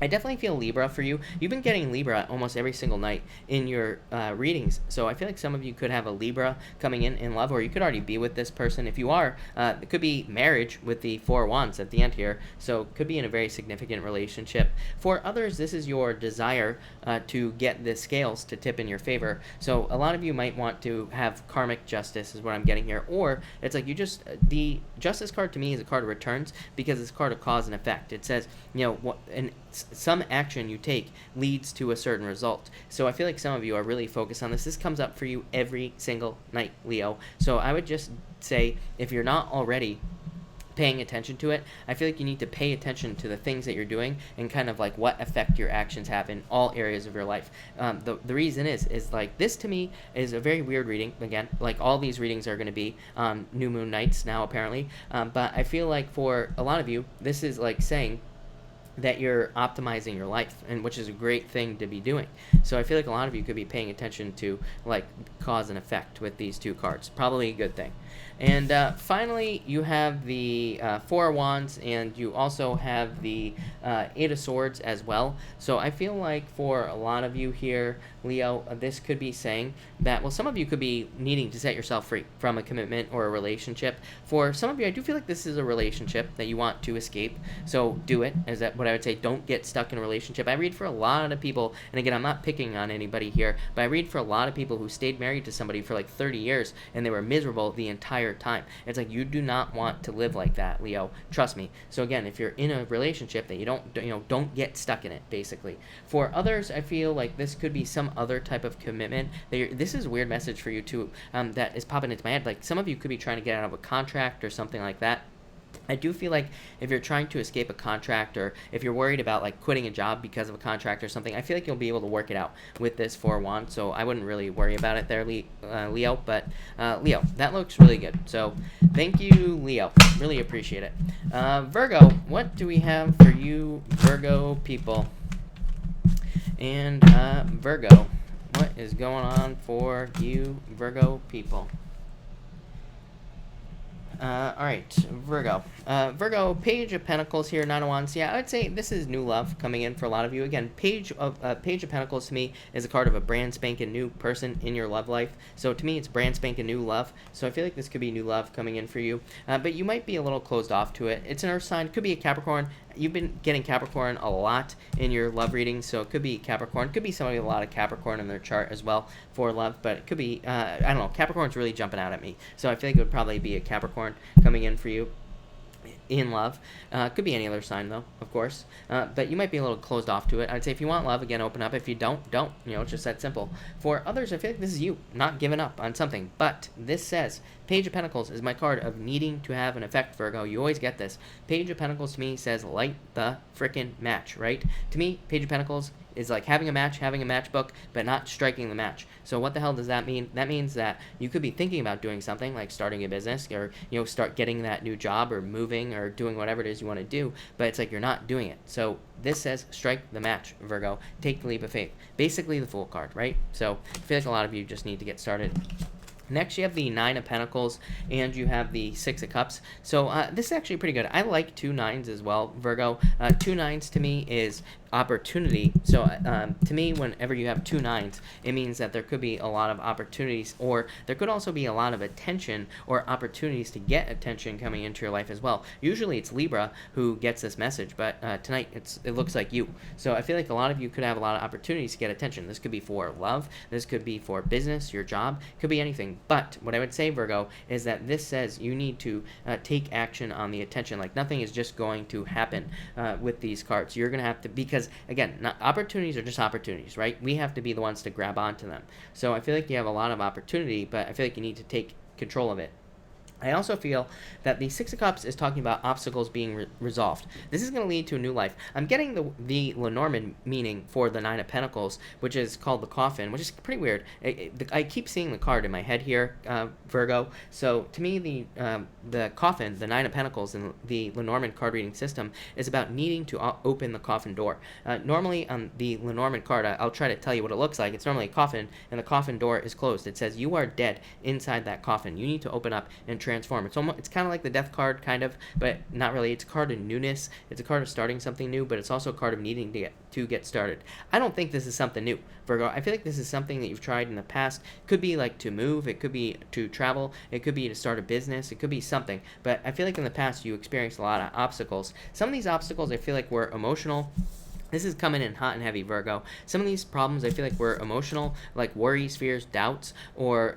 I definitely feel Libra for you. You've been getting Libra almost every single night in your readings. So I feel like some of you could have a Libra coming in love, or you could already be with this person. If you are, it could be marriage with the Four of Wands at the end here. So could be in a very significant relationship. For others, this is your desire to get the scales to tip in your favor. So a lot of you might want to have karmic justice is what I'm getting here. Or it's like you just, the Justice card to me is a card of returns because it's a card of cause and effect. It says, you know, what, and some action you take leads to a certain result. So I feel like some of you are really focused on this. This comes up for you every single night, Leo. So I would just say, if you're not already paying attention to it, I feel like you need to pay attention to the things that you're doing and kind of like what effect your actions have in all areas of your life. The reason is like, this to me is a very weird reading. Again, like all these readings are going to be new moon nights now apparently, but I feel like for a lot of you, this is like saying that you're optimizing your life, and which is a great thing to be doing. So I feel like a lot of you could be paying attention to like cause and effect with these two cards. Probably a good thing. And finally, you have the Four of Wands, and you also have the Eight of Swords as well. So I feel like for a lot of you here, Leo, this could be saying that, well, some of you could be needing to set yourself free from a commitment or a relationship. For some of you, I do feel like this is a relationship that you want to escape. So do it. Is that what I would say? Don't get stuck in a relationship. I read for a lot of people, and again, I'm not picking on anybody here, but I read for a lot of people who stayed married to somebody for like 30 years, and they were miserable the entire time. It's like, you do not want to live like that, Leo. Trust me. So again, if you're in a relationship that you don't get stuck in it, basically. For others, I feel like this could be some other type of commitment. This is a weird message for you too, that is popping into my head. Like some of you could be trying to get out of a contract or something like that. I do feel like if you're trying to escape a contract, or if you're worried about like quitting a job because of a contract or something, I feel like you'll be able to work it out with this Four of Wands. So I wouldn't really worry about it there, Leo. But Leo, that looks really good. So thank you, Leo. Really appreciate it. Virgo, what do we have for you, Virgo people? And Virgo, what is going on for you, Virgo people? All right, Virgo. Virgo, Page of Pentacles here, Nine of Wands. Yeah, I would say this is new love coming in for a lot of you. Again, Page of Pentacles to me is a card of a brand spanking new person in your love life. So to me, it's brand spanking new love. So I feel like this could be new love coming in for you. But you might be a little closed off to it. It's an Earth sign. Could be a Capricorn. You've been getting Capricorn a lot in your love readings, so it could be Capricorn. Could be somebody with a lot of Capricorn in their chart as well for love, but it could be, I don't know, Capricorn's really jumping out at me. So I feel like it would probably be a Capricorn coming in for you in love. Could be any other sign though, of course, but you might be a little closed off to it. I'd say if you want love, again, open up. If you don't, you know, it's just that simple. For others, I feel like this is you not giving up on something, but this says Page of Pentacles is my card of needing to have an effect, Virgo. You always get this. Page of Pentacles to me says light the frickin' match, right? To me, Page of Pentacles is like having a matchbook, but not striking the match. So what the hell does that mean? That means that you could be thinking about doing something like starting a business, or, you know, start getting that new job, or moving, or doing whatever it is you want to do, but it's like you're not doing it. So this says strike the match, Virgo. Take the leap of faith. Basically the Fool card, right? So I feel like a lot of you just need to get started. Next, you have the Nine of Pentacles, and you have the Six of Cups. So this is actually pretty good. I like 2 nines as well, Virgo. 2 nines to me is opportunity. So to me, whenever you have 2 nines, it means that there could be a lot of opportunities, or there could also be a lot of attention or opportunities to get attention coming into your life as well. Usually it's Libra who gets this message, but tonight it looks like you. So I feel like a lot of you could have a lot of opportunities to get attention. This could be for love. This could be for business, your job. Could be anything. But what I would say, Virgo, is that this says you need to take action on the attention. Like nothing is just going to happen with these cards. You're going to have to, because again, opportunities are just opportunities, right? We have to be the ones to grab onto them. So I feel like you have a lot of opportunity, but I feel like you need to take control of it. I also feel that the Six of Cups is talking about obstacles being resolved. This is going to lead to a new life. I'm getting the Lenormand meaning for the Nine of Pentacles, which is called the Coffin, which is pretty weird. I keep seeing the card in my head here, Virgo. So to me, the Coffin, the Nine of Pentacles in the Lenormand card reading system is about needing to open the coffin door. Normally on the Lenormand card, I'll try to tell you what it looks like. It's normally a coffin, and the coffin door is closed. It says you are dead inside that coffin. You need to open up and transform. It's kind of like the death card, kind of, but not really. It's a card of newness. It's a card of starting something new, but it's also a card of needing to get started. I don't think this is something new, Virgo. I feel like this is something that you've tried in the past. Could be like to move. It could be to travel. It could be to start a business. It could be something. But I feel like in the past you experienced a lot of obstacles. Some of these obstacles I feel like were emotional. This is coming in hot and heavy, Virgo. Some of these problems I feel like were emotional, like worries, fears, doubts, or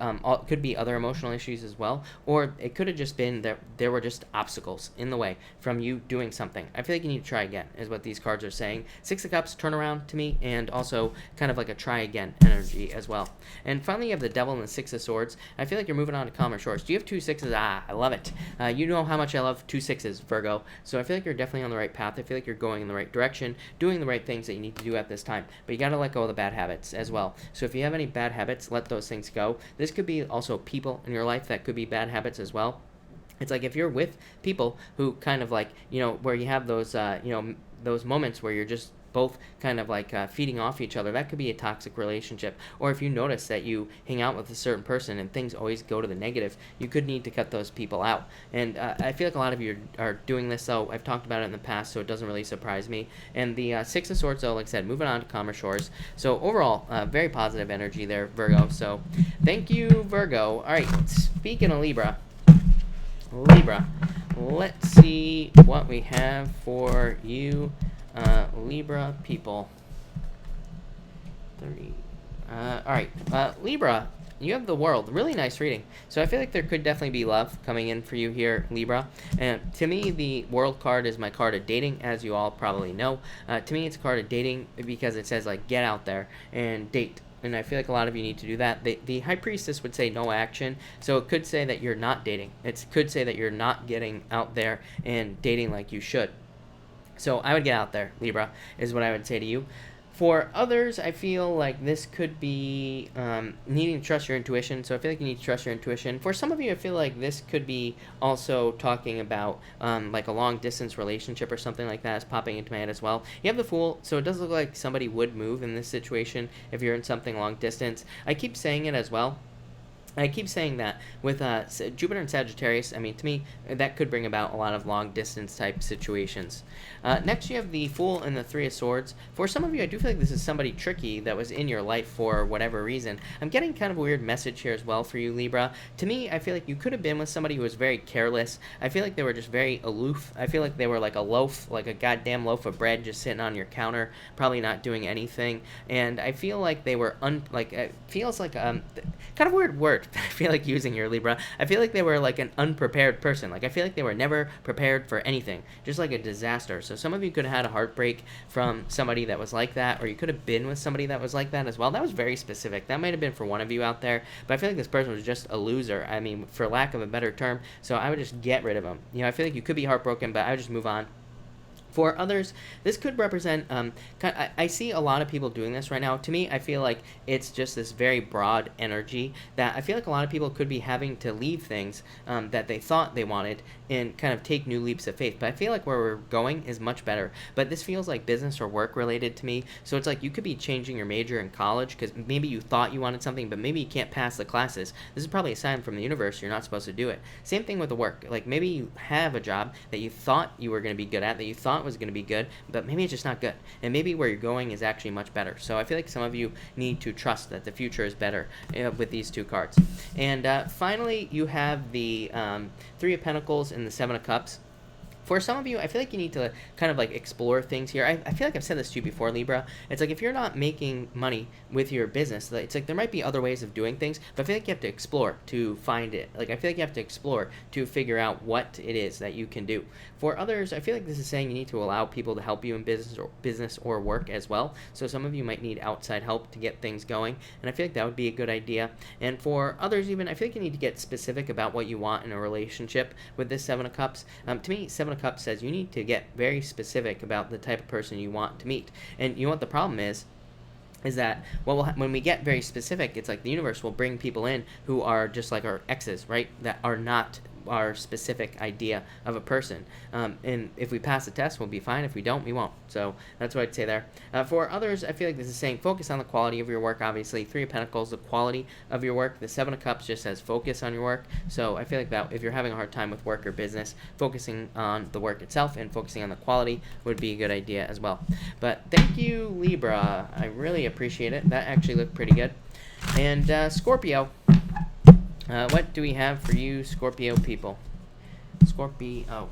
could be other emotional issues as well. Or it could have just been that there were just obstacles in the way from you doing something. I feel like you need to try again, is what these cards are saying. Six of Cups, turn around to me, and also kind of like a try again energy as well. And finally, you have the Devil and the Six of Swords. I feel like you're moving on to calmer shores. Do you have 2 sixes? I love it. You know how much I love 2 sixes, Virgo. So I feel like you're definitely on the right path. I feel like you're going in the right direction, doing the right things that you need to do at this time, but you got to let go of the bad habits as well. So if you have any bad habits, let those things go. This could be also people in your life that could be bad habits as well. It's like if you're with people who kind of like, you know, where you have those those moments where you're just both kind of like feeding off each other, that could be a toxic relationship. Or if you notice that you hang out with a certain person and things always go to the negative, you could need to cut those people out. And I feel like a lot of you are doing this, so I've talked about it in the past, so it doesn't really surprise me. And the Six of Swords, though, like I said, moving on to calmer shores. So overall, very positive energy there, Virgo. So thank you, Virgo. All right, speaking of Libra, let's see what we have for you, Libra people. 30. All right, Libra, you have the World. Really nice reading. So I feel like there could definitely be love coming in for you here, Libra. And to me, the World card is my card of dating, as you all probably know. To me, it's a card of dating because it says, like, get out there and date. And I feel like a lot of you need to do that. The High Priestess would say no action, so it could say that you're not dating. It could say that you're not getting out there and dating like you should. So I would get out there, Libra, is what I would say to you. For others, I feel like this could be needing to trust your intuition. So I feel like you need to trust your intuition. For some of you, I feel like this could be also talking about like a long-distance relationship or something like that is popping into my head as well. You have the Fool, so it does look like somebody would move in this situation if you're in something long-distance. I keep saying it as well. I keep saying that with Jupiter and Sagittarius, I mean, to me, that could bring about a lot of long-distance type situations. Next, you have the Fool and the Three of Swords. For some of you, I do feel like this is somebody tricky that was in your life for whatever reason. I'm getting kind of a weird message here as well for you, Libra. To me, I feel like you could have been with somebody who was very careless. I feel like they were just very aloof. I feel like they were like a loaf, like a goddamn loaf of bread just sitting on your counter, probably not doing anything. And I feel like they were, it feels like, kind of a weird word I feel like using here, Libra. I feel like they were like an unprepared person. Like, I feel like they were never prepared for anything, just like a disaster. So some of you could have had a heartbreak from somebody that was like that, or you could have been with somebody that was like that as well. That was very specific. That might have been for one of you out there, but I feel like this person was just a loser. I mean, for lack of a better term. So I would just get rid of them. You know, I feel like you could be heartbroken, but I would just move on. For others, this could represent, I see a lot of people doing this right now. To me, I feel like it's just this very broad energy that I feel like a lot of people could be having to leave things that they thought they wanted and kind of take new leaps of faith. But I feel like where we're going is much better. But this feels like business or work related to me. So it's like you could be changing your major in college because maybe you thought you wanted something, but maybe you can't pass the classes. This is probably a sign from the universe you're not supposed to do it. Same thing with the work. Like, maybe you have a job that you thought you were going to be good at, that you thought was going to be good, but maybe it's just not good, and maybe where you're going is actually much better. So I feel like some of you need to trust that the future is better with these two cards. And finally, you have the Three of Pentacles and the Seven of Cups. For some of you, I feel like you need to kind of like explore things here. I feel like I've said this to you before, Libra. It's like if you're not making money with your business, it's like there might be other ways of doing things, but I feel like you have to explore to find it. Like, I feel like you have to explore to figure out what it is that you can do. For others, I feel like this is saying you need to allow people to help you in business or work as well. So some of you might need outside help to get things going, and I feel like that would be a good idea. And for others even, I feel like you need to get specific about what you want in a relationship with this Seven of Cups. To me, Seven of Cups says you need to get very specific about the type of person you want to meet. And you know what the problem is that when we get very specific, it's like the universe will bring people in who are just like our exes, right? That are not our specific idea of a person. And if we pass the test, we'll be fine. If we don't, we won't. So that's what I'd say there. For others, I feel like this is saying focus on the quality of your work. Obviously, Three of Pentacles, the quality of your work. The Seven of Cups just says focus on your work. So I feel like that if you're having a hard time with work or business, focusing on the work itself and focusing on the quality would be a good idea as well. But thank you, Libra. I really appreciate it. That actually looked pretty good. And Scorpio. What do we have for you, Scorpio people? Scorpio.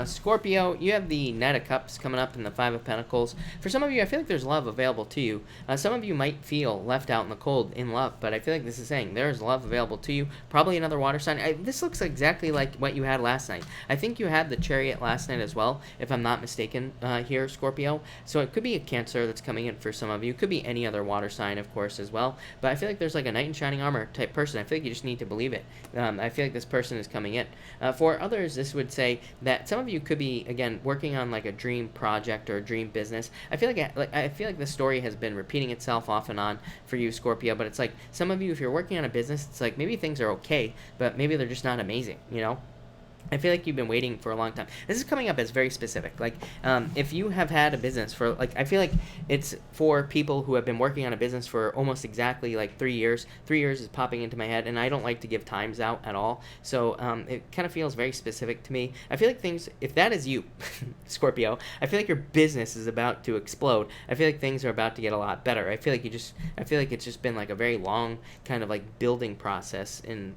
Scorpio, you have the Knight of Cups coming up and the Five of Pentacles. For some of you, I feel like there's love available to you. Some of you might feel left out in the cold in love, but I feel like this is saying there's love available to you. Probably another water sign. This looks exactly like what you had last night. I think you had the Chariot last night as well, if I'm not mistaken here, Scorpio. So it could be a Cancer that's coming in for some of you. It could be any other water sign, of course, as well. But I feel like there's like a knight in shining armor type person. I feel like you just need to believe it. I feel like this person is coming in. For others, this would say that some of you could be, again, working on like a dream project or a dream business. I feel like this story has been repeating itself off and on for you, Scorpio, but it's like some of you, if you're working on a business, it's like maybe things are okay, but maybe they're just not amazing, you know? I feel like you've been waiting for a long time. This is coming up as very specific. Like, if you have had a business for, like, I feel like it's for people who have been working on a business for almost exactly, like, 3 years. 3 years is popping into my head, and I don't like to give times out at all. So, it kind of feels very specific to me. I feel like things, if that is you, Scorpio, I feel like your business is about to explode. I feel like things are about to get a lot better. I feel like it's just been, like, a very long kind of, like, building process in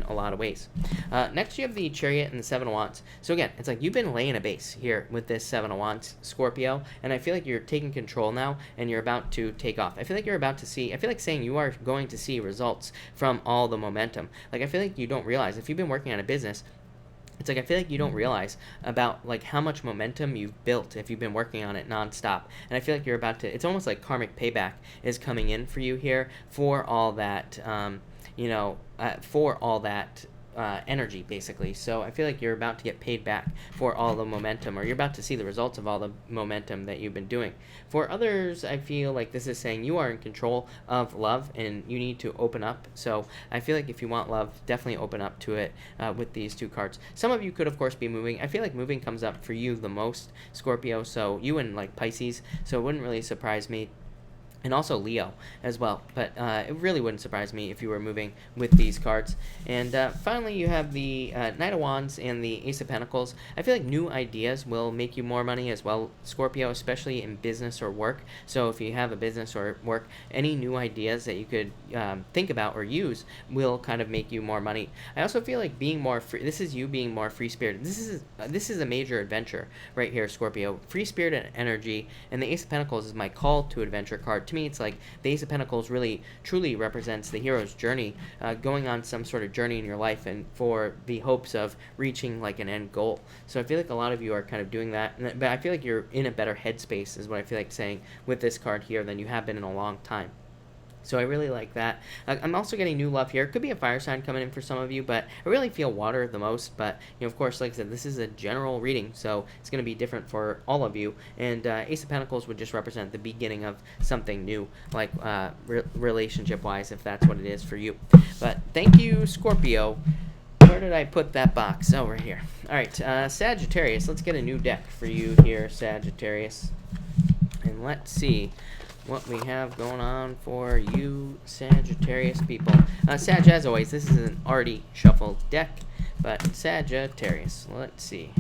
a lot of ways. Next, you have the Chariot and the Seven of Wands. So again, it's like you've been laying a base here with this Seven of Wands, Scorpio, and I feel like you're taking control now and you're about to take off. I feel like you're about to see, I feel like saying you are going to see results from all the momentum. Like, I feel like you don't realize, if you've been working on a business, it's like I feel like you don't realize about like how much momentum you've built if you've been working on it nonstop. And I feel like you're about to, it's almost like karmic payback is coming in for you here for all that, energy, basically. So I feel like you're about to get paid back for all the momentum, or you're about to see the results of all the momentum that you've been doing. For others, I feel like this is saying you are in control of love and you need to open up. So I feel like if you want love, definitely open up to it with these two cards. Some of you could, of course, be moving. I feel like moving comes up for you the most, Scorpio. So you and like Pisces. So it wouldn't really surprise me and also Leo as well. But it really wouldn't surprise me if you were moving with these cards. And finally, you have the Knight of Wands and the Ace of Pentacles. I feel like new ideas will make you more money as well, Scorpio, especially in business or work. So if you have a business or work, any new ideas that you could think about or use will kind of make you more money. I also feel like being more free, this is you being more free-spirited. This is a major adventure right here, Scorpio. Free-spirited energy, and the Ace of Pentacles is my call to adventure card. To me, it's like the Ace of Pentacles really truly represents the hero's journey, going on some sort of journey in your life and for the hopes of reaching like an end goal. So I feel like a lot of you are kind of doing that, but I feel like you're in a better headspace is what I feel like saying with this card here than you have been in a long time. So I really like that. I'm also getting new love here. Could be a fire sign coming in for some of you, but I really feel water the most. But, you know, of course, like I said, this is a general reading, so it's going to be different for all of you. And Ace of Pentacles would just represent the beginning of something new, like relationship-wise, if that's what it is for you. But thank you, Scorpio. Where did I put that box? Oh, right here. All right, Sagittarius. Let's get a new deck for you here, Sagittarius. And let's see what we have going on for you Sagittarius people. Sag, as always, this is an already shuffled deck, but Sagittarius, let's see.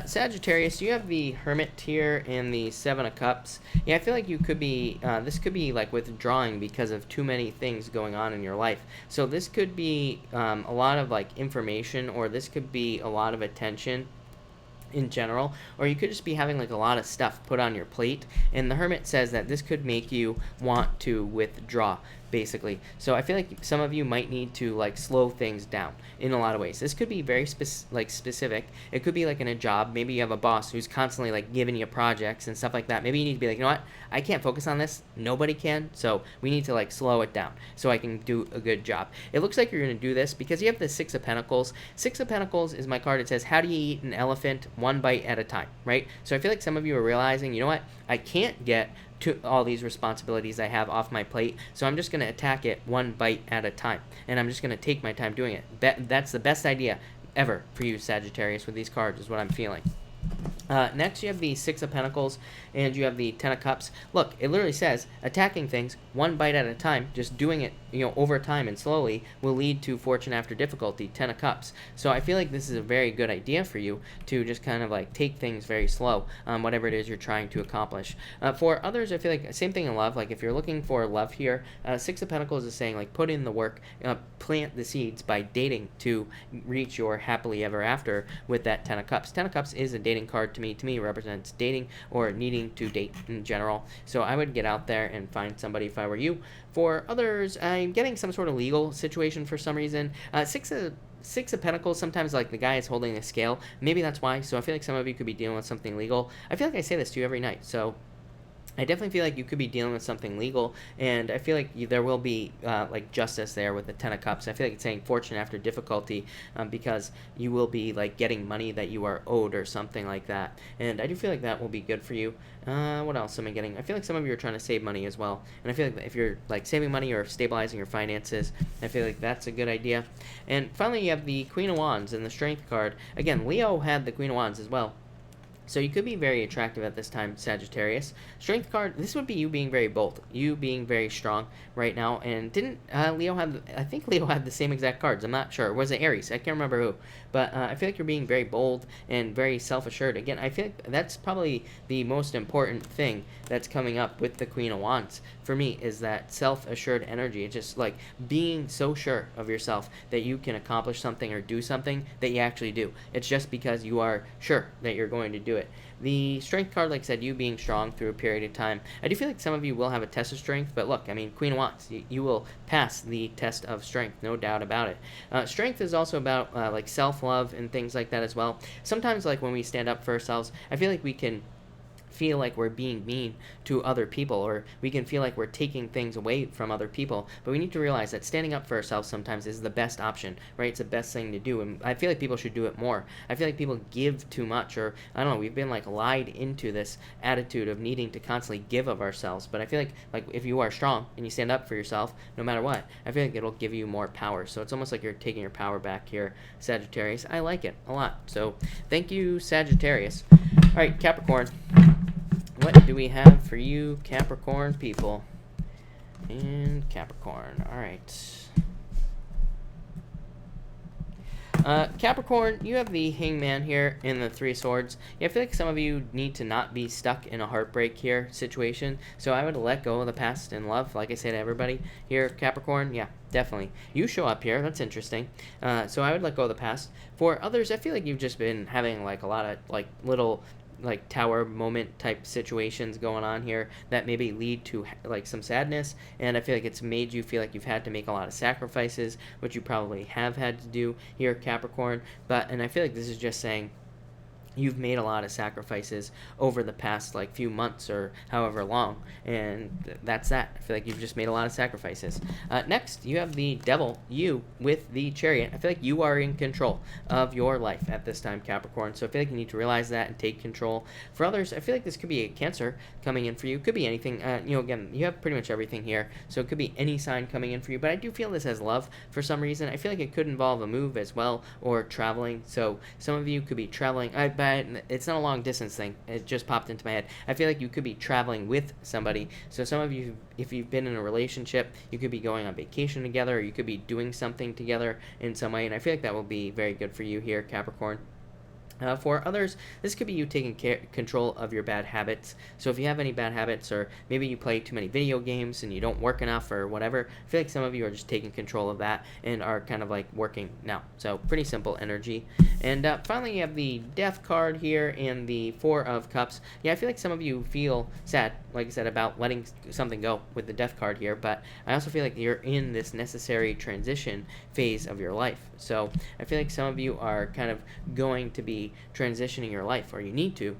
Sagittarius, you have the Hermit here and the Seven of Cups. Yeah, I feel like you could be, this could be like withdrawing because of too many things going on in your life. So this could be a lot of like information, or this could be a lot of attention in general, or you could just be having like a lot of stuff put on your plate, and the Hermit says that this could make you want to withdraw, basically. So I feel like some of you might need to like slow things down in a lot of ways. This could be very specific. It could be like in a job. Maybe you have a boss who's constantly like giving you projects and stuff like that. Maybe you need to be like, you know what, I can't focus on this, nobody can, so we need to like slow it down so I can do a good job. It looks like you're going to do this because you have the Six of Pentacles. Six of Pentacles is my card. It says, how do you eat an elephant? One bite at a time, right? So I feel like some of you are realizing, you know what, I can't get to all these responsibilities I have off my plate, so I'm just going to attack it one bite at a time, and I'm just going to take my time doing it. That's the best idea ever for you, Sagittarius, with these cards, is what I'm feeling. Next, you have the Six of Pentacles, and you have the Ten of Cups. Look, it literally says attacking things one bite at a time, just doing it, you know, over time and slowly will lead to fortune after difficulty, Ten of Cups. So I feel like this is a very good idea for you to just kind of like take things very slow, whatever it is you're trying to accomplish. For others, I feel like same thing in love. Like if you're looking for love here, Six of Pentacles is saying like put in the work, plant the seeds by dating to reach your happily ever after with that Ten of Cups. Ten of Cups is a dating card to me represents dating or needing to date in general. So I would get out there and find somebody if I were you. For others, I'm getting some sort of legal situation for some reason. Six of Pentacles, sometimes like the guy is holding a scale. Maybe that's why. So I feel like some of you could be dealing with something legal. I feel like I say this to you every night. So I definitely feel like you could be dealing with something legal, and I feel like there will be like justice there with the Ten of Cups. I feel like it's saying fortune after difficulty, because you will be like getting money that you are owed or something like that, and I do feel like that will be good for you. What else am I getting? I feel like some of you are trying to save money as well, and I feel like if you're like saving money or stabilizing your finances, I feel like that's a good idea. And finally, you have the Queen of Wands and the Strength card. Again, Leo had the Queen of Wands as well. So you could be very attractive at this time, Sagittarius. Strength card, this would be you being very bold, you being very strong right now. And didn't Leo have, I think Leo had the same exact cards, I'm not sure. Was it Aries? I can't remember who. But I feel like you're being very bold and very self-assured. Again, I feel like that's probably the most important thing that's coming up with the Queen of Wands for me, is that self-assured energy. It's just like being so sure of yourself that you can accomplish something or do something that you actually do. It's just because you are sure that you're going to do it. The Strength card, like I said, you being strong through a period of time. I do feel like some of you will have a test of strength, but look, I mean, Queen of Wands, you will pass the test of strength, no doubt about it. Strength is also about like self-love and things like that as well. Sometimes, like when we stand up for ourselves, I feel like we can feel like we're being mean to other people, or we can feel like we're taking things away from other people, but we need to realize that standing up for ourselves sometimes is the best option, right? It's the best thing to do, and I feel like people should do it more. I feel like people give too much, or I don't know, we've been like lied into this attitude of needing to constantly give of ourselves, but I feel like if you are strong and you stand up for yourself, no matter what, I feel like it'll give you more power. So it's almost like you're taking your power back here, Sagittarius. I like it a lot. So thank you, Sagittarius. All right, Capricorn. What do we have for you, Capricorn people? And Capricorn. All right. Capricorn, you have the Hangman here in the Three of Swords. Yeah, I feel like some of you need to not be stuck in a heartbreak here situation. So I would let go of the past in love, like I say to everybody here, Capricorn. Yeah, definitely. You show up here. That's interesting. So I would let go of the past. For others, I feel like you've just been having like a lot of like little like tower moment type situations going on here that maybe lead to like some sadness, and I feel like it's made you feel like you've had to make a lot of sacrifices, which you probably have had to do here, Capricorn. And I feel like this is just saying you've made a lot of sacrifices over the past like few months or however long, and that's that. I feel like you've just made a lot of sacrifices. Next, you have the Devil, you, with the Chariot. I feel like you are in control of your life at this time, Capricorn, so I feel like you need to realize that and take control. For others, I feel like this could be a Cancer coming in for you. Could be anything. Again, you have pretty much everything here, so it could be any sign coming in for you, but I do feel this as love for some reason. I feel like it could involve a move as well, or traveling, so some of you could be traveling. But it's not a long distance thing. It just popped into my head. I feel like you could be traveling with somebody. So some of you, if you've been in a relationship, you could be going on vacation together, or you could be doing something together in some way. And I feel like that will be very good for you here, Capricorn. For others, this could be you taking control of your bad habits. So if you have any bad habits, or maybe you play too many video games and you don't work enough or whatever, I feel like some of you are just taking control of that and are kind of like working now. So pretty simple energy. And finally, you have the Death card here and the Four of Cups. Yeah, I feel like some of you feel sad, like I said, about letting something go with the Death card here, but I also feel like you're in this necessary transition phase of your life. So I feel like some of you are kind of going to be transitioning your life, or you need to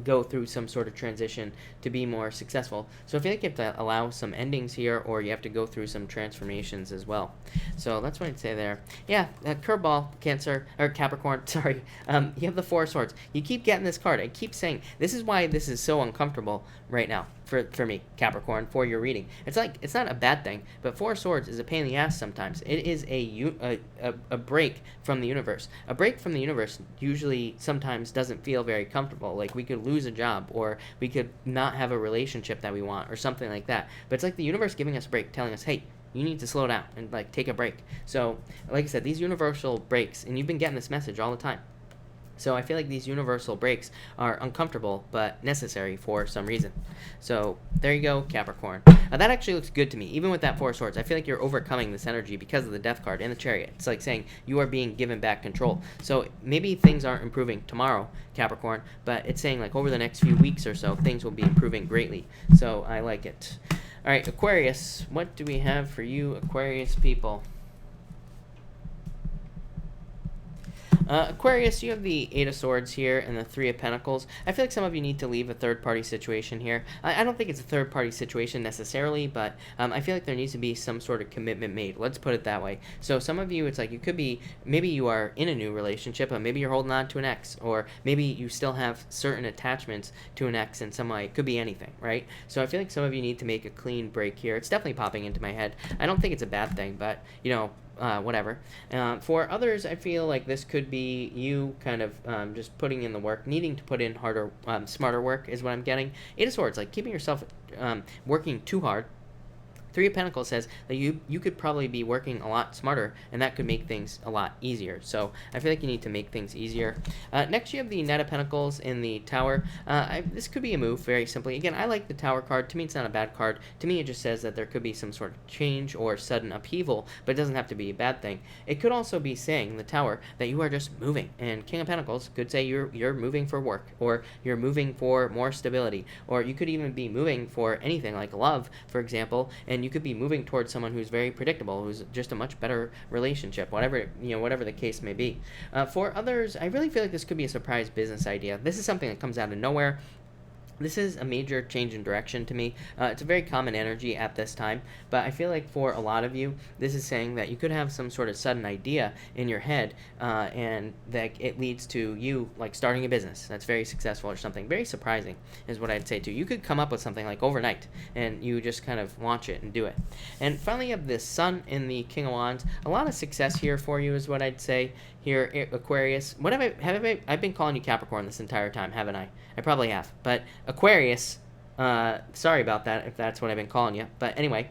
go through some sort of transition to be more successful. So I feel like you have to allow some endings here, or you have to go through some transformations as well. So that's what I'd say there. Yeah, curveball, Cancer, or Capricorn, sorry. You have the Four of Swords. You keep getting this card. I keep saying, this is why this is so uncomfortable right now for me, Capricorn, for your reading. It's like, it's not a bad thing, but Four of Swords is a pain in the ass sometimes. It is a break from the universe. A break from the universe usually sometimes doesn't feel very comfortable. Like, we could lose a job, or we could not have a relationship that we want, or something like that. But it's like the universe giving us a break, telling us, hey, you need to slow down and like take a break. So like I said, these universal breaks, and you've been getting this message all the time. So I feel like these universal breaks are uncomfortable but necessary for some reason. So there you go, Capricorn. That actually looks good to me. Even with that Four of Swords, I feel like you're overcoming this energy because of the Death card and the Chariot. It's like saying you are being given back control. So maybe things aren't improving tomorrow, Capricorn, but it's saying like over the next few weeks or so, things will be improving greatly. So I like it. All right, Aquarius, what do we have for you, Aquarius people? Aquarius, you have the Eight of Swords here and the Three of Pentacles. I feel like some of you need to leave a third-party situation here. I don't think it's a third-party situation necessarily, but I feel like there needs to be some sort of commitment made. Let's put it that way. So some of you, it's like you could be, maybe you are in a new relationship, but maybe you're holding on to an ex, or maybe you still have certain attachments to an ex in some way. It could be anything, right? So I feel like some of you need to make a clean break here. It's definitely popping into my head. I don't think it's a bad thing, but, you know, whatever. For others, I feel like this could be you kind of just putting in the work, needing to put in harder, smarter work is what I'm getting. Eight of Swords, like keeping yourself working too hard. Three of Pentacles says that you could probably be working a lot smarter, and that could make things a lot easier. So I feel like you need to make things easier. Next, you have the Knight of Pentacles in the Tower. This could be a move, very simply. Again, I like the Tower card. To me, it's not a bad card. To me, it just says that there could be some sort of change or sudden upheaval, but it doesn't have to be a bad thing. It could also be saying, the Tower, that you are just moving. And King of Pentacles could say you're moving for work, or you're moving for more stability, or you could even be moving for anything like love, for example, and you could be moving towards someone who's very predictable, who's just a much better relationship, whatever the case may be. For others, I really feel like this could be a surprise business idea. This is something that comes out of nowhere. This is a major change in direction to me. It's a very common energy at this time, but I feel like for a lot of you, this is saying that you could have some sort of sudden idea in your head, and that it leads to you like starting a business that's very successful or something. Very surprising is what I'd say too. You could come up with something like overnight, and you just kind of launch it and do it. And finally, you have the Sun in the King of Wands. A lot of success here for you is what I'd say here, Aquarius. What have I've been calling you Capricorn this entire time, haven't I? I probably have. But Aquarius, sorry about that if that's what I've been calling you. But anyway,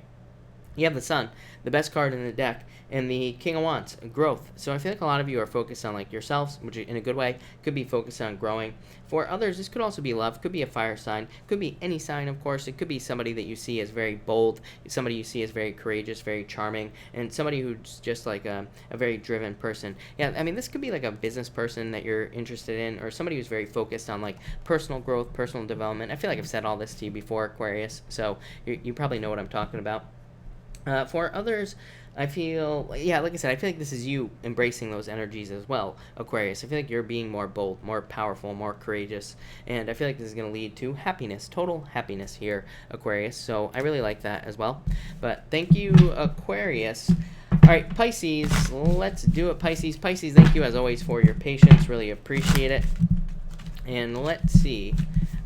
you have the Sun, the best card in the deck, and the King of Wands, growth. So I feel like a lot of you are focused on like yourselves, which in a good way could be focused on growing. For others, this could also be love, could be a fire sign, could be any sign, of course. It could be somebody that you see as very bold, somebody you see as very courageous, very charming, and somebody who's just like a very driven person. Yeah, I mean, this could be like a business person that you're interested in, or somebody who's very focused on like personal growth, personal development. I feel like I've said all this to you before, Aquarius, so you probably know what I'm talking about. For others, I feel, yeah, like I said, I feel like this is you embracing those energies as well, Aquarius. I feel like you're being more bold, more powerful, more courageous, and I feel like this is going to lead to happiness, total happiness here, Aquarius. So I really like that as well. But thank you, Aquarius. All right, Pisces, let's do it, Pisces. Pisces, thank you as always for your patience. Really appreciate it. And let's see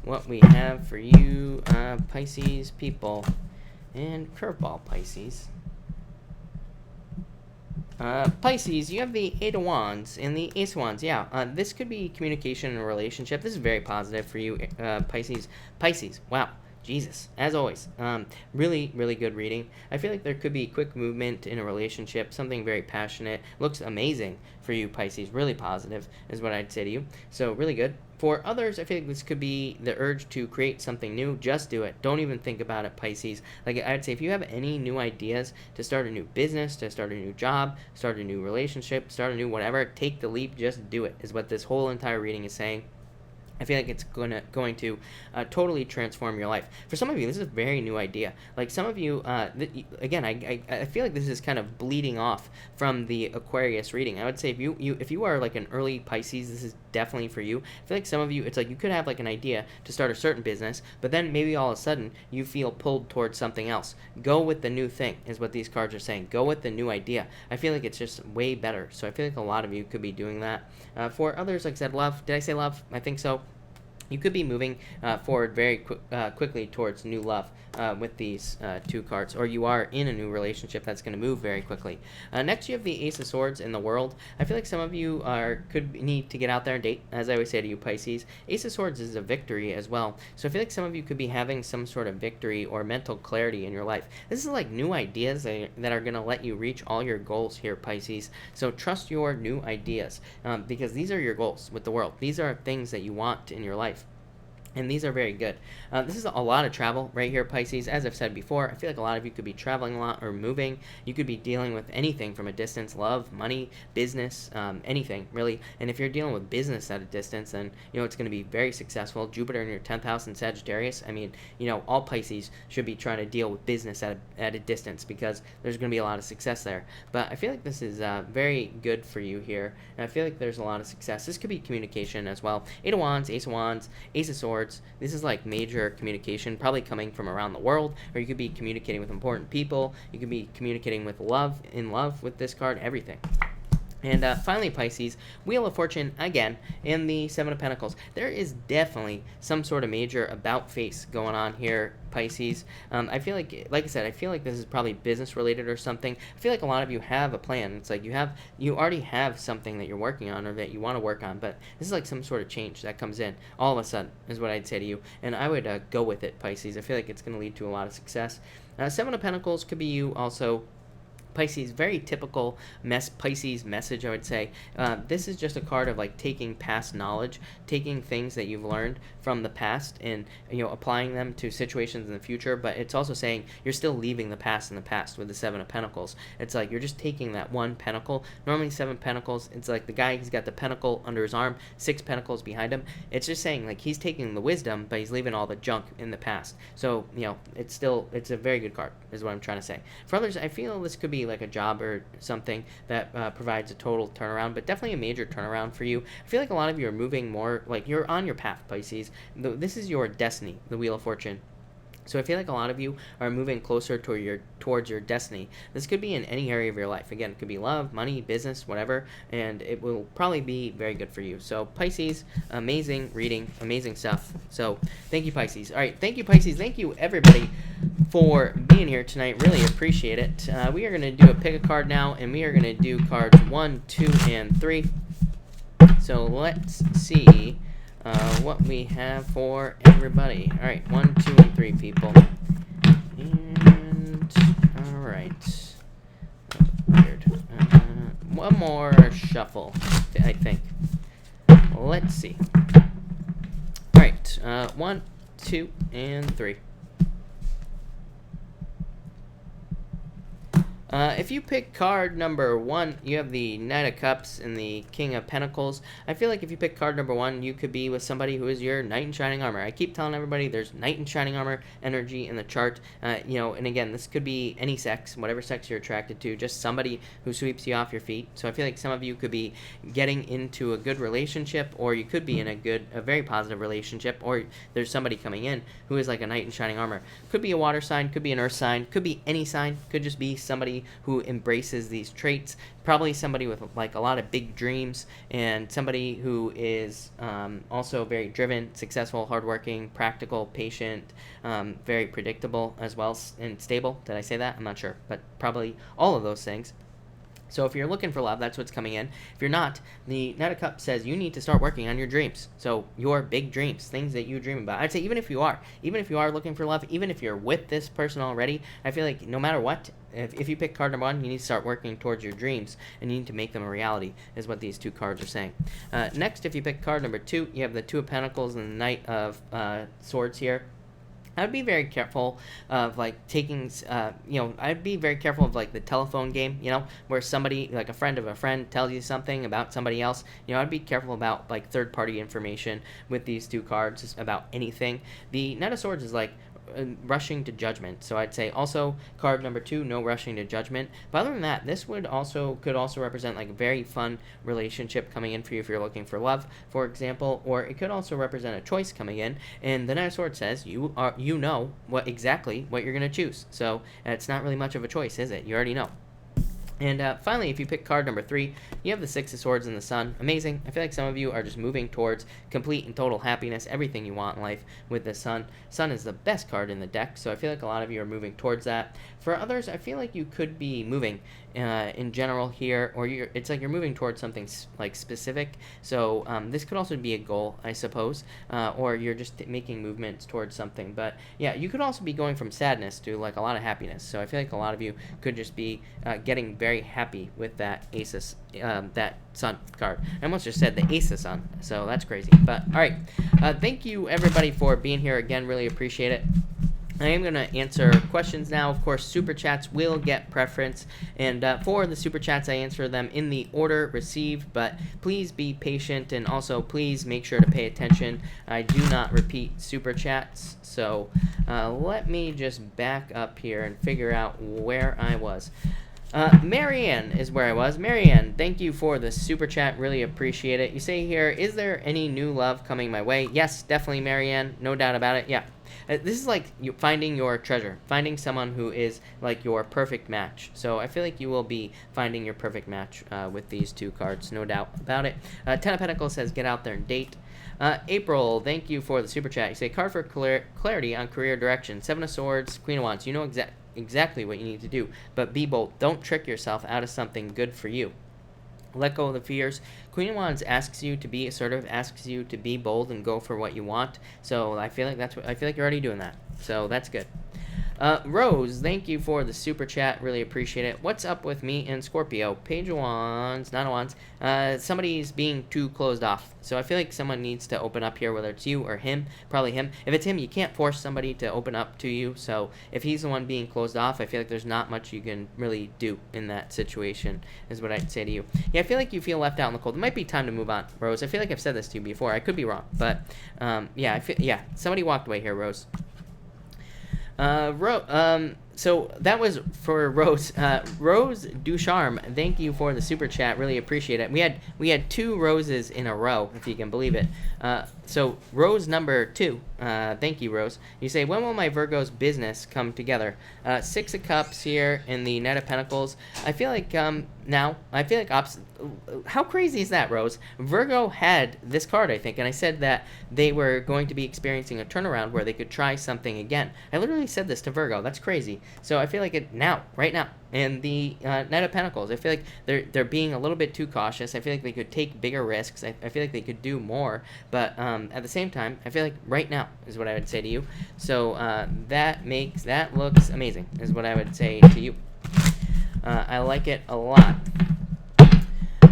what we have for you, Pisces people. And curveball, Pisces. Pisces, you have the Eight of Wands and the Ace of Wands. Yeah, this could be communication in a relationship. This is very positive for you, Pisces. Pisces, wow. Jesus, as always, really, really good reading. I feel like there could be quick movement in a relationship, something very passionate. Looks amazing for you, Pisces. Really positive is what I'd say to you. So really good. For others, I feel like this could be the urge to create something new. Just do it. Don't even think about it, Pisces. Like I'd say, if you have any new ideas to start a new business, to start a new job, start a new relationship, start a new whatever, take the leap. Just do it, is what this whole entire reading is saying. I feel like it's going to totally transform your life. For some of you, this is a very new idea. Like some of you, again, I feel like this is kind of bleeding off from the Aquarius reading. I would say if you are like an early Pisces, this is definitely for you. I feel like some of you, it's like you could have like an idea to start a certain business, but then maybe all of a sudden you feel pulled towards something else. Go with the new thing is what these cards are saying. Go with the new idea. I feel like it's just way better. So I feel like a lot of you could be doing that. For others, like I said, love. Did I say love? I think so. You could be moving forward very quickly towards new love with these two cards, or you are in a new relationship that's going to move very quickly. Next, you have the Ace of Swords in the World. I feel like some of you could need to get out there and date, as I always say to you, Pisces. Ace of Swords is a victory as well, so I feel like some of you could be having some sort of victory or mental clarity in your life. This is like new ideas that are going to let you reach all your goals here, Pisces. So trust your new ideas because these are your goals with the world. These are things that you want in your life. And these are very good. This is a lot of travel right here, Pisces. As I've said before, I feel like a lot of you could be traveling a lot or moving. You could be dealing with anything from a distance, love, money, business, anything, really. And if you're dealing with business at a distance, then, it's going to be very successful. Jupiter in your 10th house in Sagittarius. I mean, all Pisces should be trying to deal with business at a distance because there's going to be a lot of success there. But I feel like this is very good for you here. And I feel like there's a lot of success. This could be communication as well. Eight of Wands, Ace of Wands, Ace of Swords. This is like major communication, probably coming from around the world, or you could be communicating with important people. You could be communicating with in love with this card, everything. And finally, Pisces, Wheel of Fortune again in the Seven of Pentacles. There is definitely some sort of major about face going on here, Pisces. I feel like I said, I feel like this is probably business related or something. I feel like a lot of you have a plan. It's like you already have something that you're working on or that you want to work on, but this is like some sort of change that comes in all of a sudden is what I'd say to you. And I would go with it, Pisces. I feel like it's going to lead to a lot of success. Seven of Pentacles could be you also. Pisces, very typical Pisces message, I would say. This is just a card of like taking past knowledge, taking things that you've learned from the past and applying them to situations in the future, but it's also saying you're still leaving the past in the past with the Seven of Pentacles. It's like you're just taking that one pentacle. Normally Seven Pentacles, it's like the guy, he's got the pentacle under his arm, 6 pentacles behind him. It's just saying like he's taking the wisdom, but he's leaving all the junk in the past. So, it's a very good card is what I'm trying to say. For others, I feel this could be like a job or something that provides a total turnaround, but definitely a major turnaround for you. I feel like a lot of you are moving more, like you're on your path, Pisces. This is your destiny, the Wheel of Fortune. So I feel like a lot of you are moving closer towards your destiny. This could be in any area of your life. Again, it could be love, money, business, whatever, and it will probably be very good for you. So Pisces, amazing reading, amazing stuff. So thank you, Pisces. All right, thank you, Pisces. Thank you, everybody, for being here tonight. Really appreciate it. We are going to do a pick a card now, and we are going to do cards 1, 2, and 3. So let's see. what we have for everybody. All right, 1, 2, and 3 people. And all right, weird. One more shuffle, I think. Let's see. All right, 1, 2, and 3. If you pick card number 1, you have the Knight of Cups and the King of Pentacles. I feel like if you pick card number 1, you could be with somebody who is your Knight in Shining Armor. I keep telling everybody there's Knight in Shining Armor energy in the chart. You know, and again, this could be any sex, whatever sex you're attracted to, just somebody who sweeps you off your feet. So I feel like some of you could be getting into a good relationship, or you could be in a very positive relationship, or there's somebody coming in who is like a Knight in Shining Armor. Could be a water sign, could be an earth sign, could be any sign, could just be somebody who embraces these traits, probably somebody with like a lot of big dreams, and somebody who is also very driven, successful, hardworking, practical, patient, very predictable as well, and stable. Did I say that? I'm not sure, but probably all of those things. So if you're looking for love, that's what's coming in. If you're not, the Knight of Cups says you need to start working on your dreams. So your big dreams, things that you dream about. I'd say even if you are looking for love, even if you're with this person already, I feel like no matter what, if you pick card number 1, you need to start working towards your dreams, and you need to make them a reality, is what these 2 cards are saying. Next, if you pick card number 2, you have the 2 of Pentacles and the Knight of Swords here. I'd be very careful of like taking, I'd be very careful of like the telephone game, where somebody, like a friend of a friend, tells you something about somebody else. I'd be careful about like third-party information with these 2 cards about anything. The Knight of Swords is like rushing to judgment, so I'd say also card number 2, no rushing to judgment. But other than that, this could also represent like a very fun relationship coming in for you if you're looking for love, for example, or it could also represent a choice coming in. And the Knight of Swords says you know exactly what you're gonna choose, so it's not really much of a choice, is it? You already know. And finally, if you pick card number 3, you have the 6 of Swords and the Sun. Amazing. I feel like some of you are just moving towards complete and total happiness, everything you want in life with the Sun. Sun is the best card in the deck, so I feel like a lot of you are moving towards that. For others, I feel like you could be moving in general here, or it's like you're moving towards something like specific. So this could also be a goal, I suppose, or you're just making movements towards something. But yeah, you could also be going from sadness to like a lot of happiness. So I feel like a lot of you could just be getting very happy with that that Sun card. I almost just said the Ace of Sun, so that's crazy. But all right, thank you everybody for being here again. Really appreciate it. I am going to answer questions now. Of course, Super Chats will get preference, and for the Super Chats, I answer them in the order received, but please be patient, and also please make sure to pay attention. I do not repeat Super Chats, so let me just back up here and figure out where I was. Marianne is where I was. Marianne, thank you for the Super Chat. Really appreciate it. You say here, is there any new love coming my way? Yes, definitely, Marianne. No doubt about it. Yeah. This is like finding your treasure, finding someone who is like your perfect match. So I feel like you will be finding your perfect match with these 2 cards, no doubt about it. 10 of Pentacles says get out there and date. April, thank you for the Super Chat. You say card for clarity on career direction. 7 of Swords, Queen of Wands. You know exactly what you need to do, but be bold. Don't trick yourself out of something good for you. Let go of the fears. Queen of Wands asks you to be assertive, asks you to be bold and go for what you want. So I feel like you're already doing that. So that's good. Rose, thank you for the Super Chat. Really appreciate it. What's up with me and Scorpio? Page of Wands, Nine of Wands. Somebody's being too closed off. So I feel like someone needs to open up here, whether it's you or him. Probably him. If it's him, you can't force somebody to open up to you. So if he's the one being closed off, I feel like there's not much you can really do in that situation, is what I'd say to you. Yeah, I feel like you feel left out in the cold. It might be time to move on, Rose. I feel like I've said this to you before. I could be wrong. But, yeah, somebody walked away here, Rose. So that was for Rose. Rose Ducharme, thank you for the Super Chat. Really appreciate it. We had 2 roses in a row, if you can believe it. So Rose number 2, thank you, Rose. You say, when will my Virgo's business come together? 6 of Cups here and the Knight of Pentacles. I feel like now. I feel like how crazy is that, Rose? Virgo had this card, I think, and I said that they were going to be experiencing a turnaround where they could try something again. I literally said this to Virgo. That's crazy. So I feel like it now, right now. And the Knight of Pentacles, I feel like they're being a little bit too cautious. I feel like they could take bigger risks. I feel like they could do more. But at the same time, I feel like right now is what I would say to you. So that looks amazing, is what I would say to you. I like it a lot.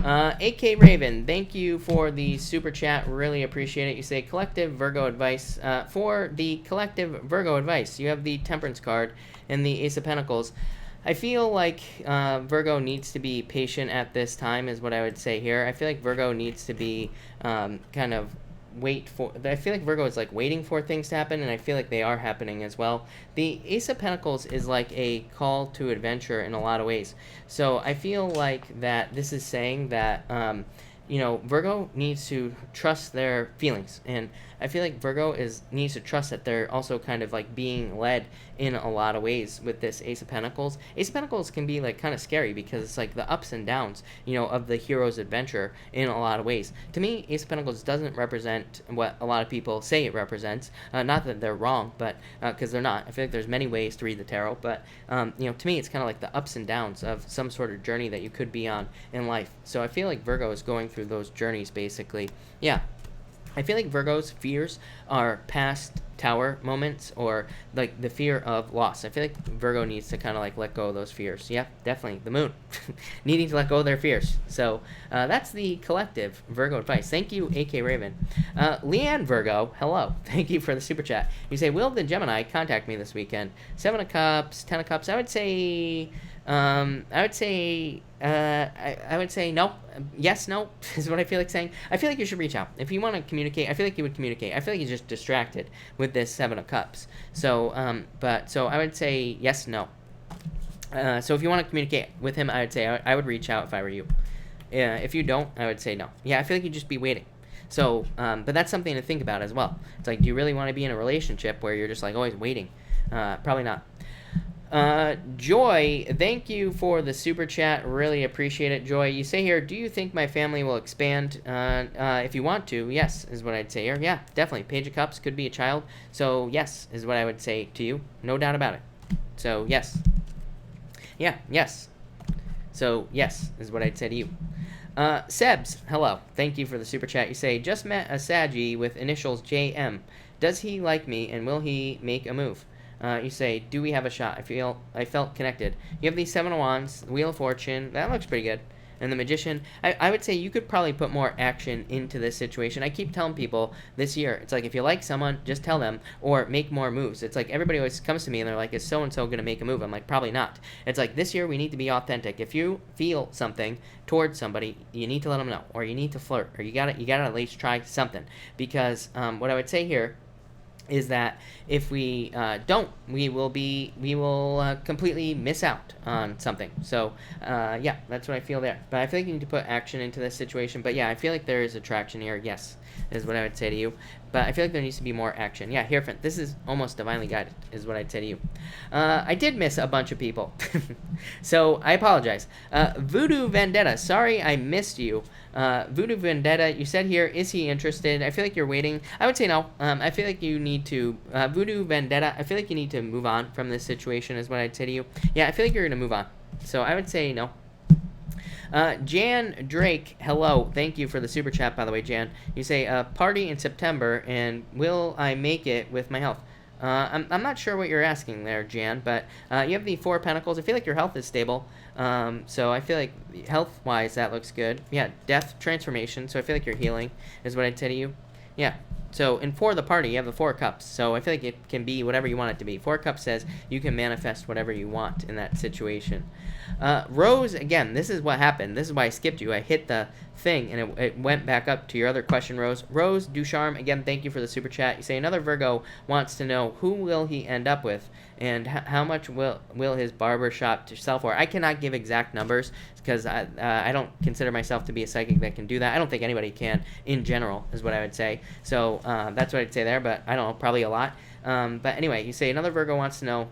AK Raven, thank you for the super chat. Really appreciate it. You say collective Virgo advice. For the collective Virgo advice, you have the Temperance card and the Ace of Pentacles. I feel like Virgo needs to be patient at this time, is what I would say here. I feel like Virgo needs to be kind of I feel like Virgo is like waiting for things to happen, and I feel like they are happening as well. The Ace of Pentacles is like a call to adventure in a lot of ways. So I feel like that this is saying that Virgo needs to trust their feelings, and I feel like Virgo needs to trust that they're also kind of like being led in a lot of ways with this Ace of Pentacles. Ace of Pentacles can be like kind of scary because it's like the ups and downs, of the hero's adventure in a lot of ways. To me, Ace of Pentacles doesn't represent what a lot of people say it represents. Not that they're wrong, but because they're not. I feel like there's many ways to read the tarot, but to me, it's kind of like the ups and downs of some sort of journey that you could be on in life. So I feel like Virgo is going through those journeys, basically. Yeah. I feel like Virgo's fears are past Tower moments, or like the fear of loss. I feel like Virgo needs to kind of like let go of those fears. Yeah, definitely. The moon. Needing to let go of their fears. So that's the collective Virgo advice. Thank you, AK Raven. Leanne Virgo, hello. Thank you for the super chat. You say, will the Gemini contact me this weekend? 7 of Cups, 10 of Cups. I would say no. Yes, no, is what I feel like saying. I feel like you should reach out. If you want to communicate, I feel like you would communicate. I feel like you're just distracted with this 7 of Cups. So I would say yes, no. So if you want to communicate with him, I would say I would reach out if I were you. If you don't, I would say no. Yeah, I feel like you'd just be waiting. So, but that's something to think about as well. It's like, do you really want to be in a relationship where you're just like always waiting? Probably not. Joy, thank you for the super chat. Really appreciate it, Joy. You say here, do you think my family will expand? If you want to, yes, is what I'd say here. Yeah, definitely. Page of Cups could be a child. So, yes, is what I would say to you. No doubt about it. So, yes. Yeah, yes. So, yes, is what I'd say to you. Sebs, hello. Thank you for the super chat. You say, just met a Saggy with initials JM. Does he like me, and will he make a move? You say, do we have a shot? I felt connected. You have these 7 of Wands, the Wheel of Fortune. That looks pretty good. And the Magician. I would say you could probably put more action into this situation. I keep telling people this year, it's like if you like someone, just tell them, or make more moves. It's like everybody always comes to me and they're like, is so-and-so going to make a move? I'm like, probably not. It's like this year we need to be authentic. If you feel something towards somebody, you need to let them know, or you need to flirt, or you gotta at least try something. Because what I would say here is that if we don't, we will completely miss out on something. So yeah, that's what I feel there. But I feel like you need to put action into this situation. But yeah, I feel like there is attraction here. Yes, is what I would say to you. But I feel like there needs to be more action. Yeah, Hierophant, this is almost divinely guided, is what I'd say to you. I did miss a bunch of people. So I apologize. Voodoo Vendetta, sorry I missed you. Voodoo Vendetta, you said here, is he interested? I feel like you're waiting. I would say no. I feel like you need to, Voodoo Vendetta, I feel like you need to move on from this situation, is what I'd say to you. Yeah, I feel like you're going to move on. So I would say no. Jan Drake, hello. Thank you for the super chat, by the way, Jan. You say, party in September, and will I make it with my health? I'm not sure what you're asking there, Jan, but you have the 4 of Pentacles. I feel like your health is stable. So I feel like health-wise, that looks good. Yeah, death, transformation, so I feel like you're healing, is what I'd say to you. Yeah. So, and for the party, you have the 4 of Cups. So I feel like it can be whatever you want it to be. 4 of Cups says you can manifest whatever you want in that situation. Rose, again, this is what happened. This is why I skipped you. I hit the thing, and it went back up to your other question, Rose. Rose Ducharme, again, thank you for the super chat. You say another Virgo wants to know, who will he end up with, and how much will his barber shop sell for? I cannot give exact numbers because I don't consider myself to be a psychic that can do that. I don't think anybody can in general, is what I would say. So that's what I'd say there, but I don't know, probably a lot. But anyway, you say another Virgo wants to know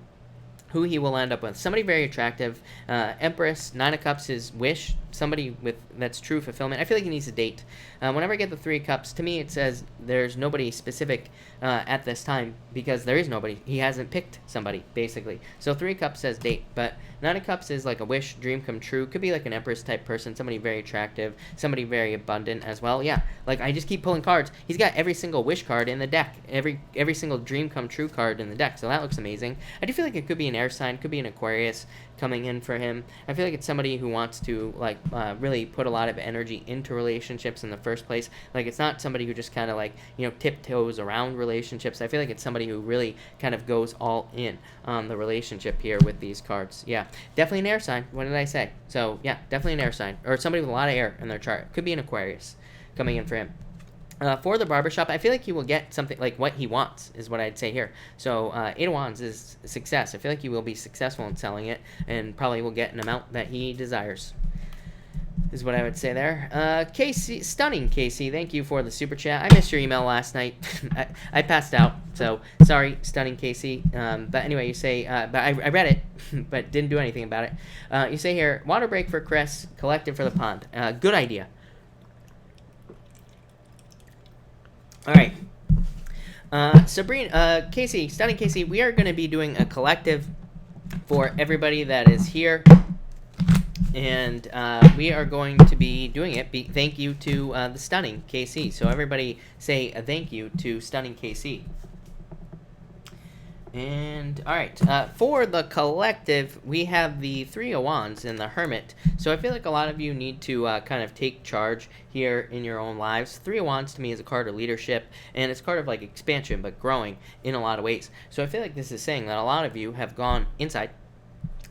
who he will end up with. Somebody very attractive. Empress, Nine of Cups is wish. Somebody with that's true fulfillment. I feel like he needs a date. Whenever I get the Three of Cups, to me it says there's nobody specific at this time, because there is nobody. He hasn't picked somebody, basically. So Three of Cups says date, but Nine of Cups is like a wish, dream come true. Could be like an Empress type person, somebody very attractive, somebody very abundant as well. Yeah, like I just keep pulling cards. He's got every single wish card in the deck, every single dream come true card in the deck, so that looks amazing. I do feel like it could be an air sign, could be an Aquarius coming in for him. I feel like it's somebody who wants to like really put a lot of energy into relationships in the first place. Like it's not somebody who just kind of like, you know, tiptoes around relationships. I feel like it's somebody who really kind of goes all in on the relationship here with these cards. Yeah, definitely an air sign. What did I say? So yeah, definitely an air sign, or somebody with a lot of air in their chart. Could be an Aquarius coming in for him. For the barbershop, I feel like he will get something like what he wants, is what I'd say here. So, Eight of Wands is success. I feel like he will be successful in selling it, and probably will get an amount that he desires, is what I would say there. Casey, stunning Casey, thank you for the super chat. I missed your email last night. I passed out, so sorry, stunning Casey. But anyway, you say, but I read it, but didn't do anything about it. You say here, water break for Chris, collective for the pond. Good idea. All right, Sabrina, Casey, stunning Casey, we are going to be doing a collective for everybody that is here, and we are going to be doing it. Thank you to the stunning Casey. So everybody say a thank you to stunning Casey. And all right, for the collective, we have the Three of Wands and the Hermit. So I feel like a lot of you need to kind of take charge here in your own lives. Three of Wands to me is a card of leadership, and it's a card of like expansion, but growing in a lot of ways. So I feel like this is saying that a lot of you have gone inside,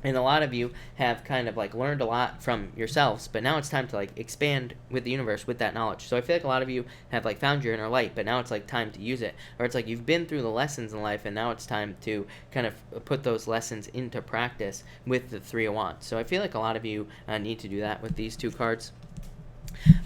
and a lot of you have kind of like learned a lot from yourselves, but now it's time to like expand with the universe with that knowledge. So I feel like a lot of you have like found your inner light, but now it's like time to use it. Or it's like you've been through the lessons in life, and now it's time to kind of put those lessons into practice with the Three of Wands. So I feel like a lot of you need to do that with these two cards.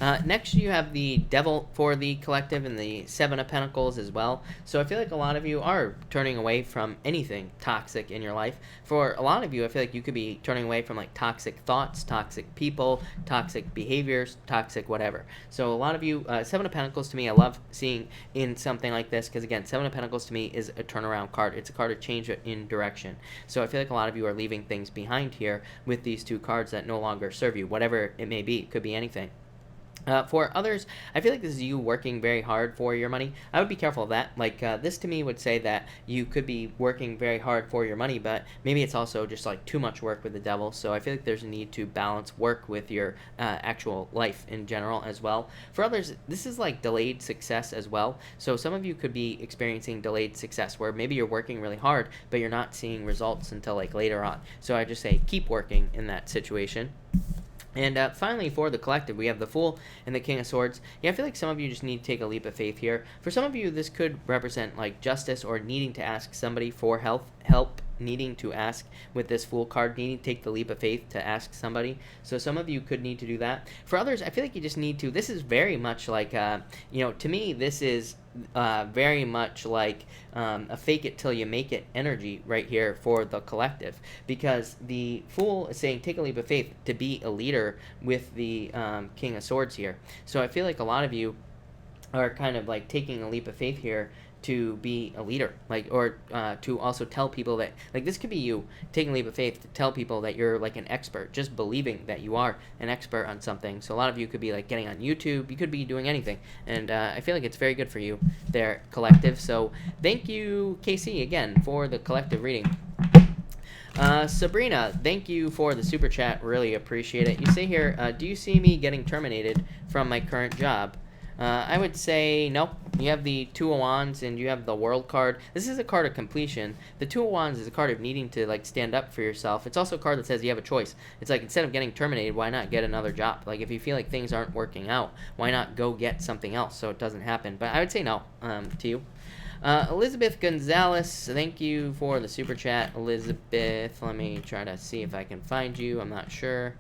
Next, you have the Devil for the collective and the Seven of Pentacles as well. So I feel like a lot of you are turning away from anything toxic in your life. For a lot of you, I feel like you could be turning away from like toxic thoughts, toxic people, toxic behaviors, toxic whatever. So a lot of you, Seven of Pentacles to me, I love seeing in something like this, because again, Seven of Pentacles to me is a turnaround card. It's a card of change in direction. So I feel like a lot of you are leaving things behind here with these two cards that no longer serve you, whatever it may be. It could be anything. For others, I feel like this is you working very hard for your money. I would be careful of that. Like, this to me would say that you could be working very hard for your money, but maybe it's also just like too much work with the devil. So I feel like there's a need to balance work with your actual life in general as well. For others, this is like delayed success as well. So some of you could be experiencing delayed success, where maybe you're working really hard, but you're not seeing results until like later on. So I just say keep working in that situation. And finally, for the collective, we have the Fool and the King of Swords. Yeah, I feel like some of you just need to take a leap of faith here. For some of you, this could represent like justice, or needing to ask somebody for help, needing to ask with this Fool card, needing to take the leap of faith to ask somebody. So some of you could need to do that. For others, I feel like you just need to, this is very much like, you know, to me, this is very much like a fake it till you make it energy right here for the collective, because the Fool is saying take a leap of faith to be a leader with the King of Swords here. So I feel like a lot of you are kind of like taking a leap of faith here to be a leader, like, or to also tell people that, like, this could be you taking a leap of faith to tell people that you're like an expert, just believing that you are an expert on something. So a lot of you could be like getting on YouTube, you could be doing anything, and I feel like it's very good for you there, collective. So thank you, Casey, again for the collective reading. Sabrina, thank you for the super chat, really appreciate it. You say here, do you see me getting terminated from my current job? I would say no. You have the Two of Wands and you have the World card. This is a card of completion. The Two of Wands is a card of needing to like stand up for yourself. It's also a card that says you have a choice. It's like, instead of getting terminated, why not get another job? Like, if you feel like things aren't working out, why not go get something else so it doesn't happen? But I would say no to you. Elizabeth Gonzalez, thank you for the super chat. Elizabeth, let me try to see if I can find you. I'm not sure.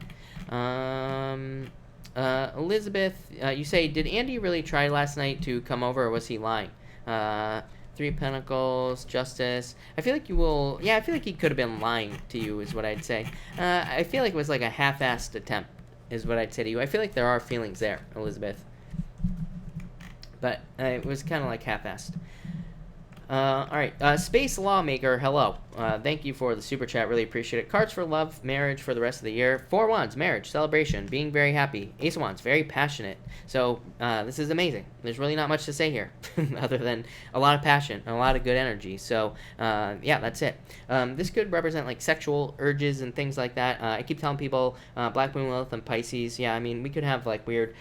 Elizabeth, you say, did Andy really try last night to come over, or was he lying? 3 Three of Pentacles, Justice. I feel like you will, yeah, I feel like he could have been lying to you is what I'd say. I feel like it was like a half-assed attempt is what I'd say to you. I feel like there are feelings there, Elizabeth. But it was kind of like half-assed. Alright, Space Lawmaker, hello. Thank you for the super chat, really appreciate it. Cards for love, marriage for the rest of the year. 4 Wands, marriage, celebration, being very happy. Ace of Wands, very passionate. So, this is amazing. There's really not much to say here, other than a lot of passion and a lot of good energy. So, yeah, that's it. This could represent, like, sexual urges and things like that. I keep telling people, Black Moon, Lilith, and Pisces, yeah, I mean, we could have, like, weird,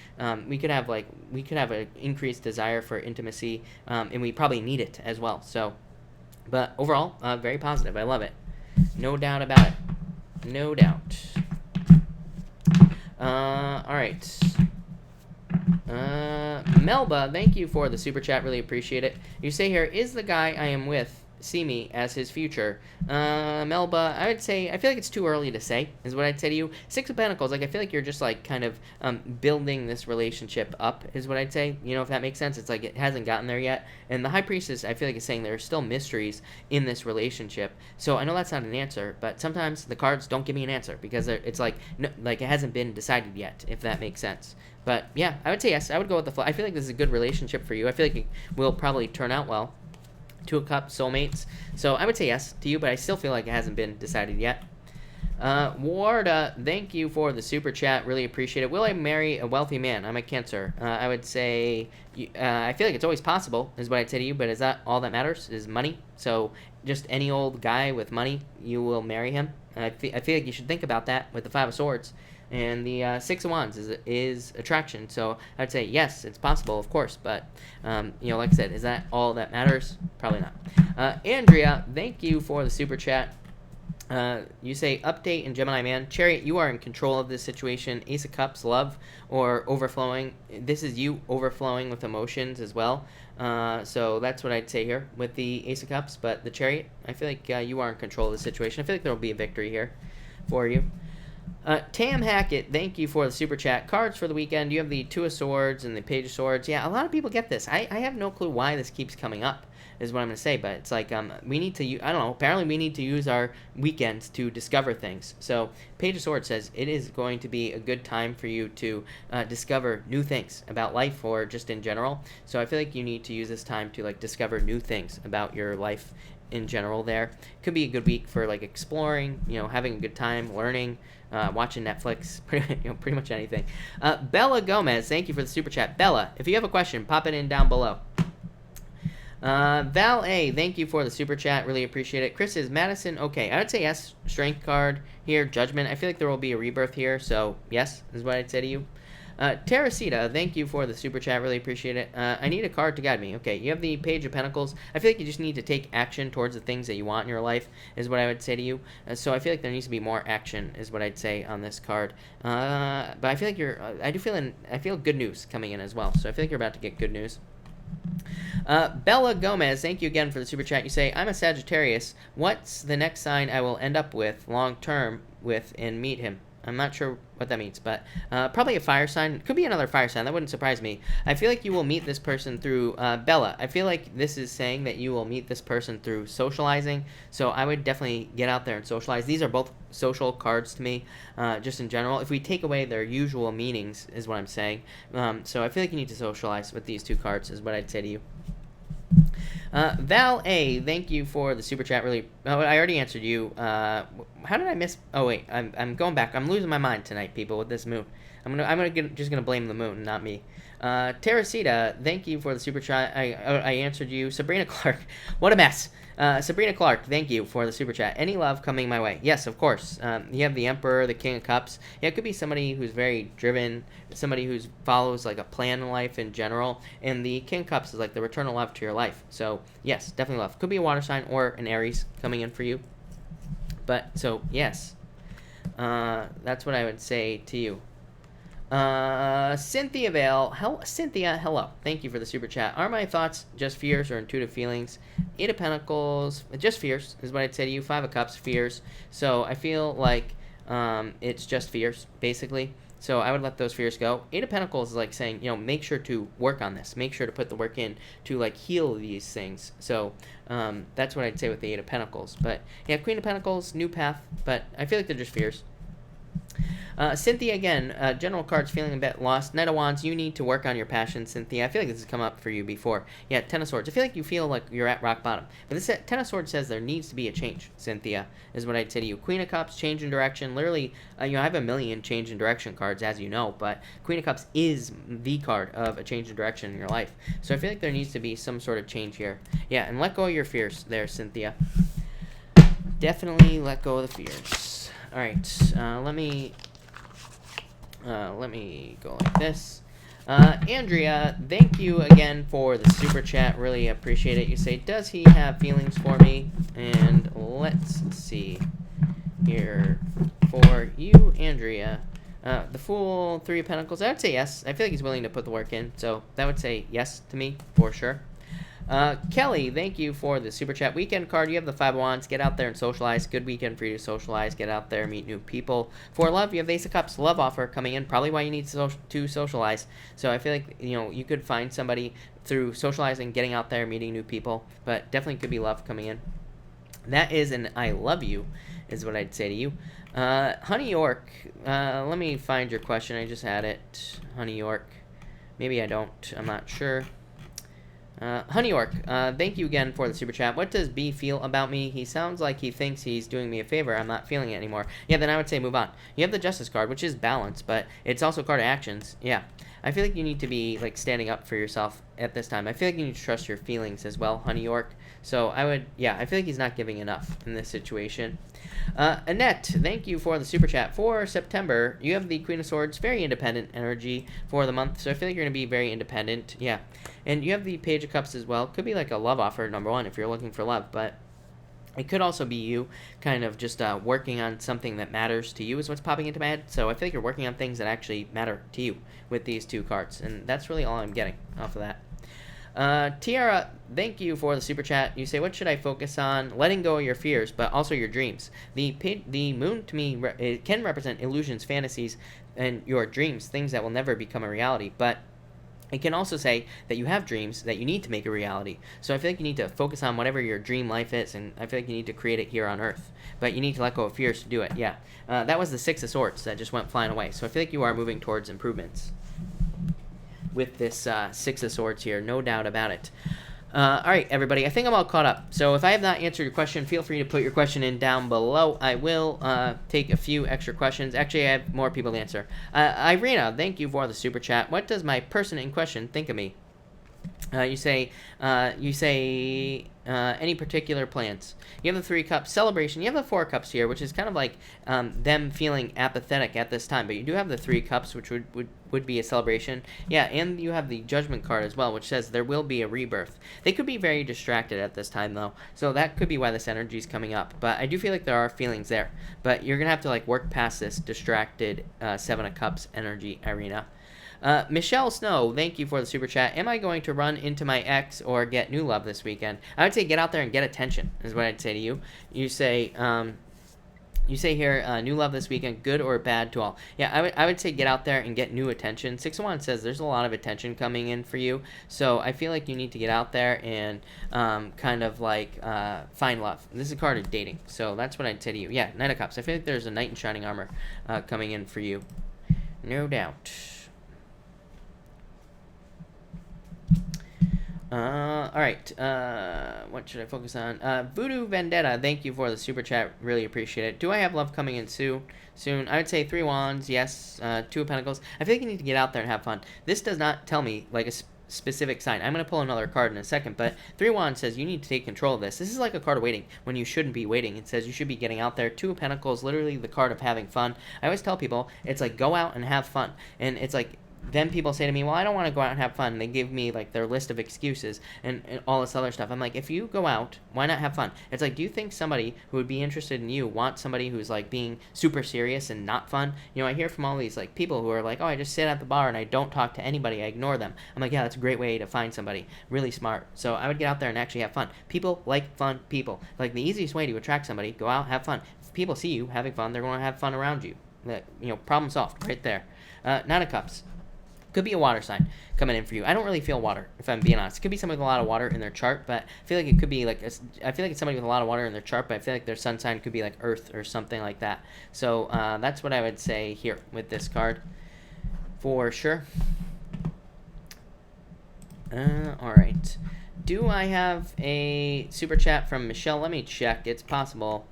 we could have an increased desire for intimacy, and we probably need it as well. So, but overall, very positive. I love it. No doubt about it. No doubt. All right. Melba, thank you for the super chat. Really appreciate it. You say here, is the guy I am with see me as his future? Melba, I would say, I feel like it's too early to say, is what I'd say to you. 6 of Pentacles, like, I feel like you're just, like, kind of building this relationship up, is what I'd say. You know, if that makes sense. It's like it hasn't gotten there yet. And the High Priestess, I feel like, is saying there are still mysteries in this relationship. So I know that's not an answer, but sometimes the cards don't give me an answer because it's like, no, like, it hasn't been decided yet, if that makes sense. But, yeah, I would say yes. I would go with the flow. I feel like this is a good relationship for you. I feel like it will probably turn out well. 2 of Cups, soulmates. So I would say yes to you, but I still feel like it hasn't been decided yet. Warda, thank you for the super chat. Really appreciate it. Will I marry a wealthy man? I'm a Cancer. I would say, I feel like it's always possible, is what I'd say to you, but is that all that matters? Is money? So just any old guy with money, you will marry him? I feel like you should think about that with the 5 of Swords. And the 6 of Wands is attraction. So I'd say, yes, it's possible, of course. But, you know, like I said, is that all that matters? Probably not. Andrea, thank you for the super chat. You say, update in Gemini Man. Chariot, you are in control of this situation. Ace of Cups, love, or overflowing. This is you overflowing with emotions as well. So that's what I'd say here with the Ace of Cups. But the Chariot, I feel like you are in control of the situation. I feel like there will be a victory here for you. Tam Hackett, thank you for the super chat. Cards for the weekend. You have the 2 of Swords and the Page of Swords. Yeah, a lot of people get this. I have no clue why this keeps coming up, is what I'm going to say. But it's like, we need to, I don't know, apparently we need to use our weekends to discover things. So Page of Swords says it is going to be a good time for you to discover new things about life or just in general. So I feel like you need to use this time to, like, discover new things about your life in general there. Could be a good week for, like, exploring, you know, having a good time, learning, watching Netflix, pretty much anything. Bella Gomez, thank you for the super chat. Bella, if you have a question, pop it in down below. Val A, thank you for the super chat. Really appreciate it. Chris, is Madison okay? I would say yes. Strength card here. Judgment. I feel like there will be a rebirth here. So, yes, is what I'd say to you. Teresita, thank you for the super chat. Really appreciate it. I need a card to guide me. Okay, you have the Page of Pentacles. I feel like you just need to take action towards the things that you want in your life, is what I would say to you. So I feel like there needs to be more action, is what I'd say on this card. But I feel like I feel good news coming in as well. So I feel like you're about to get good news. Bella Gomez, thank you again for the super chat. You say, I'm a Sagittarius. What's the next sign I will end up with long term with and meet him? I'm not sure what that means, but probably a fire sign. Could be another fire sign. That wouldn't surprise me. I feel like you will meet this person through Bella. I feel like this is saying that you will meet this person through socializing. So I would definitely get out there and socialize. These are both social cards to me, just in general. If we take away their usual meanings, is what I'm saying. So I feel like you need to socialize with these 2 cards, is what I'd say to you. Val A, thank you for the super chat. Really, I already answered you. How did I miss? Oh wait, I'm going back. I'm losing my mind tonight, people, with this moon. Just gonna blame the moon, not me. Teresita, thank you for the super chat. I answered you. Sabrina Clark, what a mess. Sabrina Clark, thank you for the super chat. Any love coming my way? Yes, of course. You have the Emperor, the King of Cups. Yeah, it could be somebody who's very driven, somebody who follows, like, a plan in life in general. And the King of Cups is like the return of love to your life. So, yes, definitely love. Could be a water sign or an Aries coming in for you. But, so, yes. That's what I would say to you. Cynthia Vale, Cynthia, hello. Thank you for the super chat. Are my thoughts just fears or intuitive feelings? 8 of Pentacles, just fears is what I'd say to you. 5 of Cups, fears. So I feel like it's just fears, basically. So I would let those fears go. Eight of Pentacles is like saying, you know, make sure to work on this. Make sure to put the work in to like heal these things. So that's what I'd say with the Eight of Pentacles. But yeah, Queen of Pentacles, new path. But I feel like they're just fears. Cynthia, again, general cards, feeling a bit lost. Knight of Wands, you need to work on your passion, Cynthia. I feel like this has come up for you before. Yeah, Ten of Swords. I feel like you feel like you're at rock bottom. But this Ten of Swords says there needs to be a change, Cynthia, is what I'd say to you. Queen of Cups, change in direction. Literally, you know, I have a million change in direction cards, as you know, but Queen of Cups is the card of a change in direction in your life. So I feel like there needs to be some sort of change here. Yeah, and let go of your fears there, Cynthia. Definitely let go of the fears. All right, let me go like this. Andrea, thank you again for the super chat. Really appreciate it. You say, does he have feelings for me? And let's see here for you, Andrea. The Fool, Three of Pentacles. I would say yes. I feel like he's willing to put the work in. So that would say yes to me for sure. Kelly, thank you for the super chat. Weekend card, you have the Five of Wands. Get out there and socialize. Good weekend for you to socialize. Get out there, meet new people. For love, you have the Ace of Cups. Love offer coming in. Probably why you need to socialize. So I feel like, you know, you could find somebody through socializing, getting out there, meeting new people. But definitely could be love coming in. That is an I love you, is what I'd say to you. Honey York, let me find your question. I just had it. Honey York. Maybe I don't. I'm not sure. Honey York, thank you again for the super chat. What does B feel about me? He sounds like he thinks he's doing me a favor. I'm not feeling it anymore. Yeah, then I would say move on. You have the Justice card, which is balance, but it's also a card of actions. Yeah, I feel like you need to be like standing up for yourself at this time. I feel like you need to trust your feelings as well, Honey York. So I would, yeah, I feel like he's not giving enough in this situation. Annette, thank you for the super chat. For September, you have the Queen of Swords, very independent energy for the month. So I feel like you're going to be very independent. Yeah. And you have the Page of Cups as well. Could be like a love offer, number one, if you're looking for love. But it could also be you kind of just working on something that matters to you is what's popping into my head. So I feel like you're working on things that actually matter to you with these two cards. And that's really all I'm getting off of that. Tiara, thank you for the super chat. You say, what should I focus on? Letting go of your fears, but also your dreams. The moon, to me, it can represent illusions, fantasies, and your dreams, things that will never become a reality. But it can also say that you have dreams that you need to make a reality. So I feel like you need to focus on whatever your dream life is, and I feel like you need to create it here on Earth. But you need to let go of fears to do it, yeah. That was the Six of Swords that just went flying away. So I feel like you are moving towards improvements with this Six of Swords here, no doubt about it. All right, everybody, I think I'm all caught up. So if I have not answered your question, feel free to put your question in down below. I will take a few extra questions. Actually, I have more people to answer. Irina, thank you for the super chat. What does my person in question think of me? You say any particular plans. You have the Three Cups celebration. You have the Four Cups here, which is kind of like them feeling apathetic at this time. But you do have the Three Cups, which would be a celebration. Yeah, and you have the Judgment card as well, which says there will be a rebirth. They could be very distracted at this time, though. So that could be why this energy is coming up. But I do feel like there are feelings there. But you're going to have to like work past this distracted Seven of Cups energy, Irina. Michelle Snow, thank you for the super chat. Am I going to run into my ex or get new love this weekend? I would say get out there and get attention, is what I'd say to you. You say here, new love this weekend, good or bad to all. Yeah, I would say get out there and get new attention. Six of Wands says there's a lot of attention coming in for you. So I feel like you need to get out there and kind of like find love. This is a card of dating. So that's what I'd say to you. Yeah, Knight of Cups. I feel like there's a knight in shining armor coming in for you. No doubt. Alright, what should I focus on? Voodoo Vendetta, thank you for the super chat, really appreciate it. Do I have love coming in soon? I would say Three Wands, yes, Two of Pentacles. I feel like you need to get out there and have fun. This does not tell me, like, a specific sign. I'm going to pull another card in a second, but Three Wands says you need to take control of this. This is like a card of waiting when you shouldn't be waiting. It says you should be getting out there. Two of Pentacles, literally the card of having fun. I always tell people, it's like, go out and have fun. And it's like, then people say to me, well, I don't want to go out and have fun. They give me, like, their list of excuses and all this other stuff. I'm like, if you go out, why not have fun? It's like, do you think somebody who would be interested in you wants somebody who's, like, being super serious and not fun? You know, I hear from all these, like, people who are like, oh, I just sit at the bar and I don't talk to anybody. I ignore them. I'm like, yeah, that's a great way to find somebody. Really smart. So I would get out there and actually have fun. People like fun people. Like, the easiest way to attract somebody, go out, have fun. If people see you having fun, they're going to have fun around you. You know, problem solved right there. Nine of Cups. Could be a water sign coming in for you. I don't really feel water, if I'm being honest. It could be somebody with a lot of water in their chart, but I feel like it could be like, I feel like it's somebody with a lot of water in their chart, but I feel like their sun sign could be like Earth or something like that. So that's what I would say here with this card for sure. All right. Do I have a super chat from Michelle? Let me check. It's possible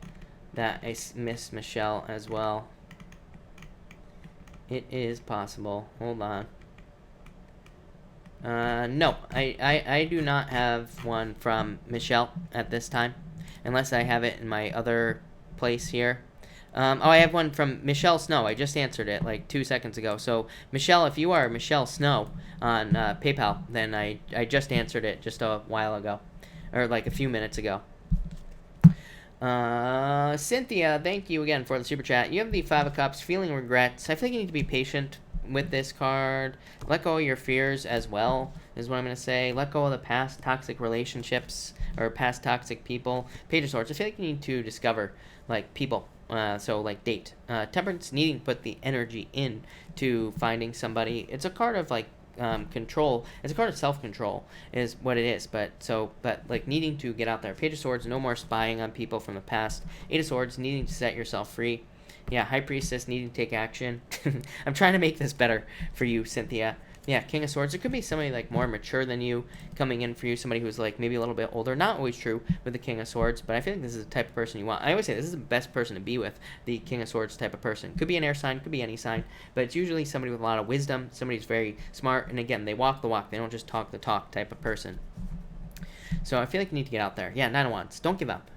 that I missed Michelle as well. It is possible. Hold on. No, I do not have one from Michelle at this time, unless I have it in my other place here. Oh, I have one from Michelle Snow. I just answered it like 2 seconds ago. So, Michelle, if you are Michelle Snow on PayPal, then I just answered it just a while ago, or like a few minutes ago. Cynthia, thank you again for the super chat. You have the Five of Cups, feeling regrets. I feel like you need to be patient with this card. Let go of your fears as well, is what I'm going to say. Let go of the past toxic relationships or past toxic people. Page of Swords, I feel like you need to discover like people. So like date. Temperance, needing to put the energy in to finding somebody. It's a card of like control. It's a card of self-control is what it is, but like needing to get out there. Page of Swords, no more spying on people from the past. Eight of Swords, needing to set yourself free. Yeah, High Priestess, needing to take action. I'm trying to make this better for you, Cynthia. Yeah, King of Swords, it could be somebody like more mature than you coming in for you, somebody who's like maybe a little bit older. Not always true with the King of Swords, but I feel like this is the type of person you want. I always say this is the best person to be with, the King of Swords type of person. Could be an air sign, could be any sign, but it's usually somebody with a lot of wisdom, somebody who's very smart, and again, they walk the walk, they don't just talk the talk type of person. So I feel like you need to get out there. Yeah, Nine of Wands, don't give up.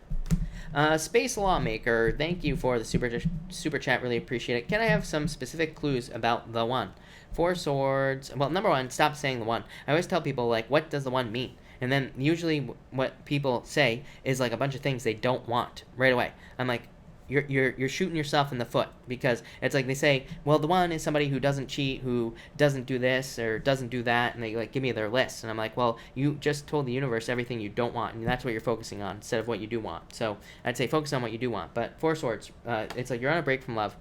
Space Lawmaker, thank you for the super chat, really appreciate it. Can I have some specific clues about the one? Four Swords. Well, number one, stop saying the one. I always tell people, like, what does the one mean? And then usually what people say is like a bunch of things they don't want right away. I'm like, you're shooting yourself in the foot, because it's like they say, well, the one is somebody who doesn't cheat, who doesn't do this or doesn't do that, and they like give me their list, and I'm like, well, you just told the universe everything you don't want, and that's what you're focusing on instead of what you do want. So I'd say focus on what you do want. But Four Swords, it's like you're on a break from love.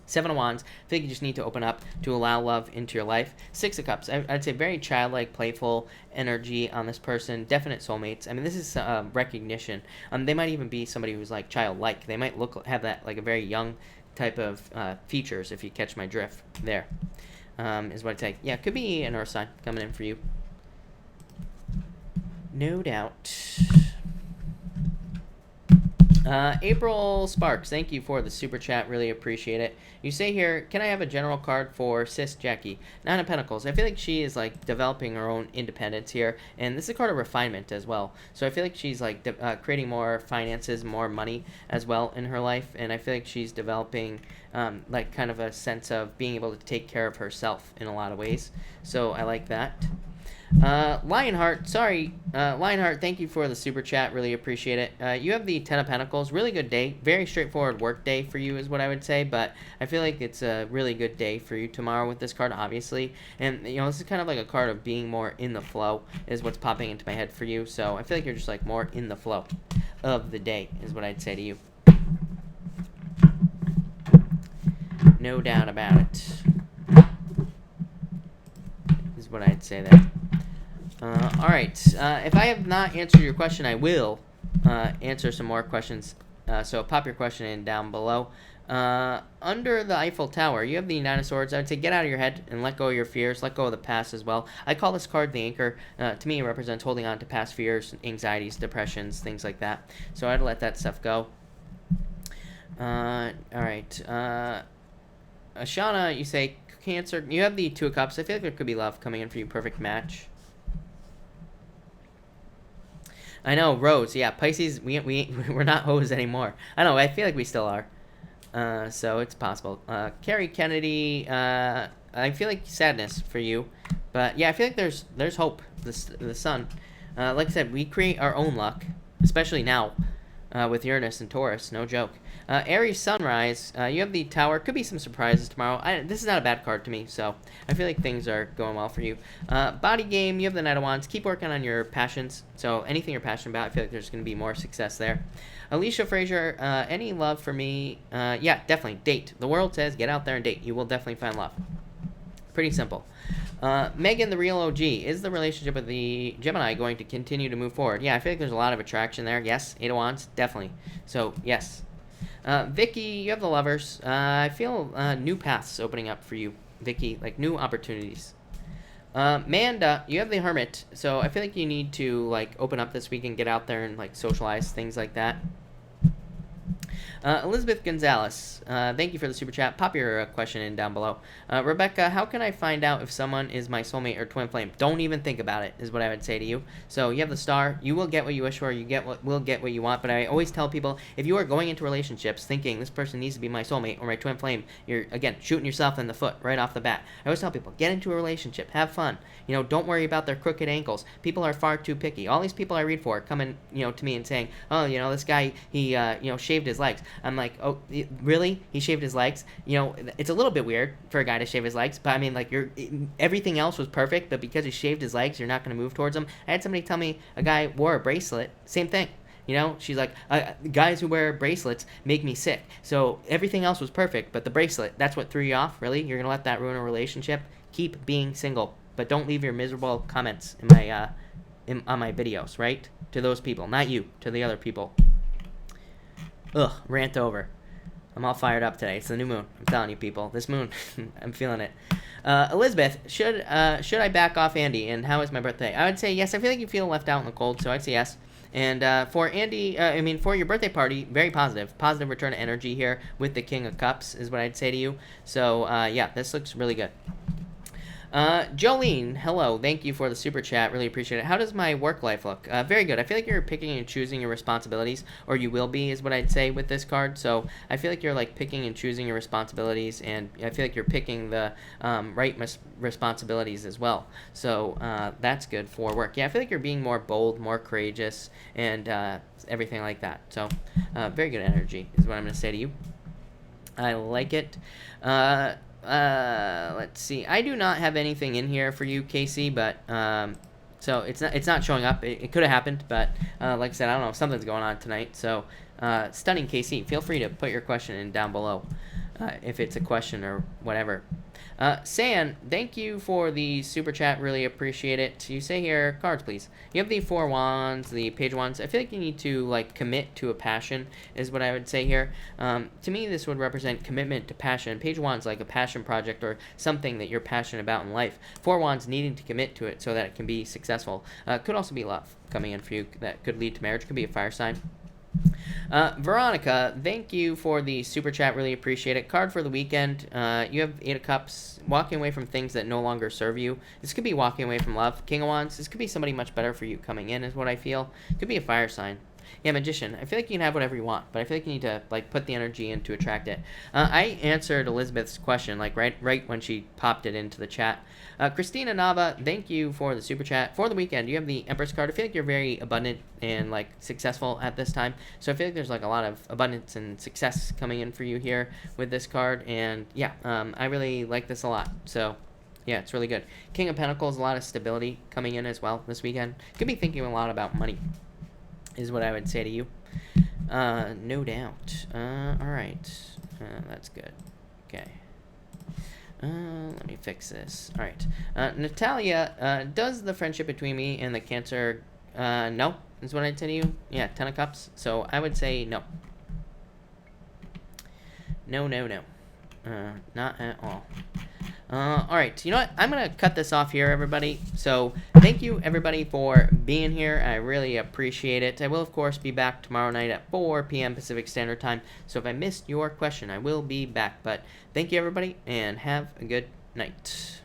Seven of Wands, I think you just need to open up to allow love into your life. Six of Cups, I'd say very childlike, playful energy on this person. Definite soulmates. I mean, this is recognition. They might even be somebody who's like childlike. They might have that like a very young type of features, if you catch my drift there. Is what I'd say. Yeah, could be an earth sign coming in for you. No doubt. April Sparks, thank you for the super chat. Really appreciate it. You say here, can I have a general card for Sis Jackie? Nine of Pentacles. I feel like she is like developing her own independence here, and this is a card of refinement as well. So I feel like she's like creating more finances, more money as well in her life, and I feel like she's developing like kind of a sense of being able to take care of herself in a lot of ways. So I like that. Lionheart, Lionheart, thank you for the super chat, really appreciate it. You have the Ten of Pentacles, really good day, very straightforward work day for you is what I would say, but I feel like it's a really good day for you tomorrow with this card, obviously, and you know, this is kind of like a card of being more in the flow is what's popping into my head for you, so I feel like you're just like more in the flow of the day is what I'd say to you. No doubt about it is what I'd say there. All right. If I have not answered your question, I will answer some more questions. So pop your question in down below. Under the Eiffel Tower, you have the Nine of Swords. I would say get out of your head and let go of your fears. Let go of the past as well. I call this card the anchor. To me, it represents holding on to past fears, anxieties, depressions, things like that. So I'd let that stuff go. All right. Ashana, you say Cancer. You have the Two of Cups. I feel like there could be love coming in for you. Perfect match. I know, Rose. Yeah, Pisces, we're not hoes anymore. I know, I feel like we still are. So it's possible. Carrie Kennedy, I feel like sadness for you. But yeah, I feel like there's hope. The sun. Like I said, we create our own luck, especially now with Uranus and Taurus. No joke. Aries Sunrise, you have the Tower. Could be some surprises tomorrow. This is not a bad card to me, so I feel like things are going well for you. Body Game, you have the Knight of Wands. Keep working on your passions. So anything you're passionate about, I feel like there's going to be more success there. Alicia Frazier, any love for me? Yeah, definitely. Date. The world says get out there and date. You will definitely find love. pretty simple. Megan, the real OG, is the relationship with the Gemini going to continue to move forward? Yeah, I feel like there's a lot of attraction there. Yes, 8 of Wands, definitely. So, yes. Vicky, you have the Lovers. I feel new paths opening up for you, Vicky, like new opportunities. Manda, you have the Hermit, so I feel like you need to like open up this week and get out there and like socialize, things like that. Elizabeth Gonzalez, thank you for the super chat. Pop your question in down below. Rebecca, how can I find out if someone is my soulmate or twin flame? Don't even think about it, is what I would say to you. So you have the Star. You will get what you wish for. You will get what you want. But I always tell people, if you are going into relationships thinking this person needs to be my soulmate or my twin flame, you're, again, shooting yourself in the foot right off the bat. I always tell people, get into a relationship. Have fun. You know, don't worry about their crooked ankles. People are far too picky. All these people I read for coming, you know, to me and saying, oh, you know, this guy, he, you know, shaved his legs. I'm like, oh, really? He shaved his legs? You know, it's a little bit weird for a guy to shave his legs, but I mean, like, everything else was perfect, but because he shaved his legs, you're not going to move towards him. I had somebody tell me a guy wore a bracelet. Same thing. You know, she's like, guys who wear bracelets make me sick. So everything else was perfect, but the bracelet, that's what threw you off? Really? You're going to let that ruin a relationship? Keep being single, but don't leave your miserable comments in my on my videos, right? To those people. Not you. To the other people. Ugh, rant over. I'm all fired up today. It's the new moon. I'm telling you, people. This moon, I'm feeling it. Elizabeth, should I back off Andy? And how is my birthday? I would say yes. I feel like you feel left out in the cold, so I'd say yes. And for Andy, for your birthday party, very positive. Positive return of energy here with the King of Cups is what I'd say to you. So, yeah, this looks really good. Jolene, hello. Thank you for the super chat. Really appreciate it. How does my work life look? Very good. I feel like you're picking and choosing your responsibilities, or you will be, is what I'd say with this card. So I feel like you're like picking and choosing your responsibilities, and I feel like you're picking the right responsibilities as well. So that's good for work. Yeah, I feel like you're being more bold, more courageous, and everything like that. So very good energy is what I'm going to say to you. I like it. Let's see. I do not have anything in here for you, Casey, but so it's not showing up. It could have happened, but like I said, I don't know if something's going on tonight. So stunning, Casey. Feel free to put your question in down below if it's a question or whatever. San, thank you for the super chat. Really appreciate it. You say here, cards, please. You have the 4 Wands, the Page of Wands. I feel like you need to like commit to a passion, is what I would say here. To me, this would represent commitment to passion. Page of Wands, like a passion project or something that you're passionate about in life. 4 Wands, needing to commit to it so that it can be successful. Could also be love coming in for you that could lead to marriage. Could be a fire sign. Veronica, thank you for the super chat. Really appreciate it. Card for the weekend. You have 8 of Cups. Walking away from things that no longer serve you. This could be walking away from love. King of Wands. This could be somebody much better for you coming in, is what I feel. Could be a fire sign. Yeah, Magician. I feel like you can have whatever you want, but I feel like you need to like put the energy in to attract it. I answered Elizabeth's question like right when she popped it into the chat. Christina Nava, thank you for the super chat. For the weekend, you have the Empress card. I feel like you're very abundant and like successful at this time. So I feel like there's like a lot of abundance and success coming in for you here with this card. And yeah, I really like this a lot. So yeah, it's really good. King of Pentacles, a lot of stability coming in as well this weekend. Could be thinking a lot about money, is what I would say to you. No doubt. All right. That's good. Okay. Let me fix this. All right. Natalia, does the friendship between me and the Cancer, no, is what I'd say to you. Yeah, 10 of Cups. So I would say no. No, no, no. Not at all. All right, you know what? I'm going to cut this off here, everybody. So thank you, everybody, for being here. I really appreciate it. I will, of course, be back tomorrow night at 4 p.m. Pacific Standard Time. So if I missed your question, I will be back. But thank you, everybody, and have a good night.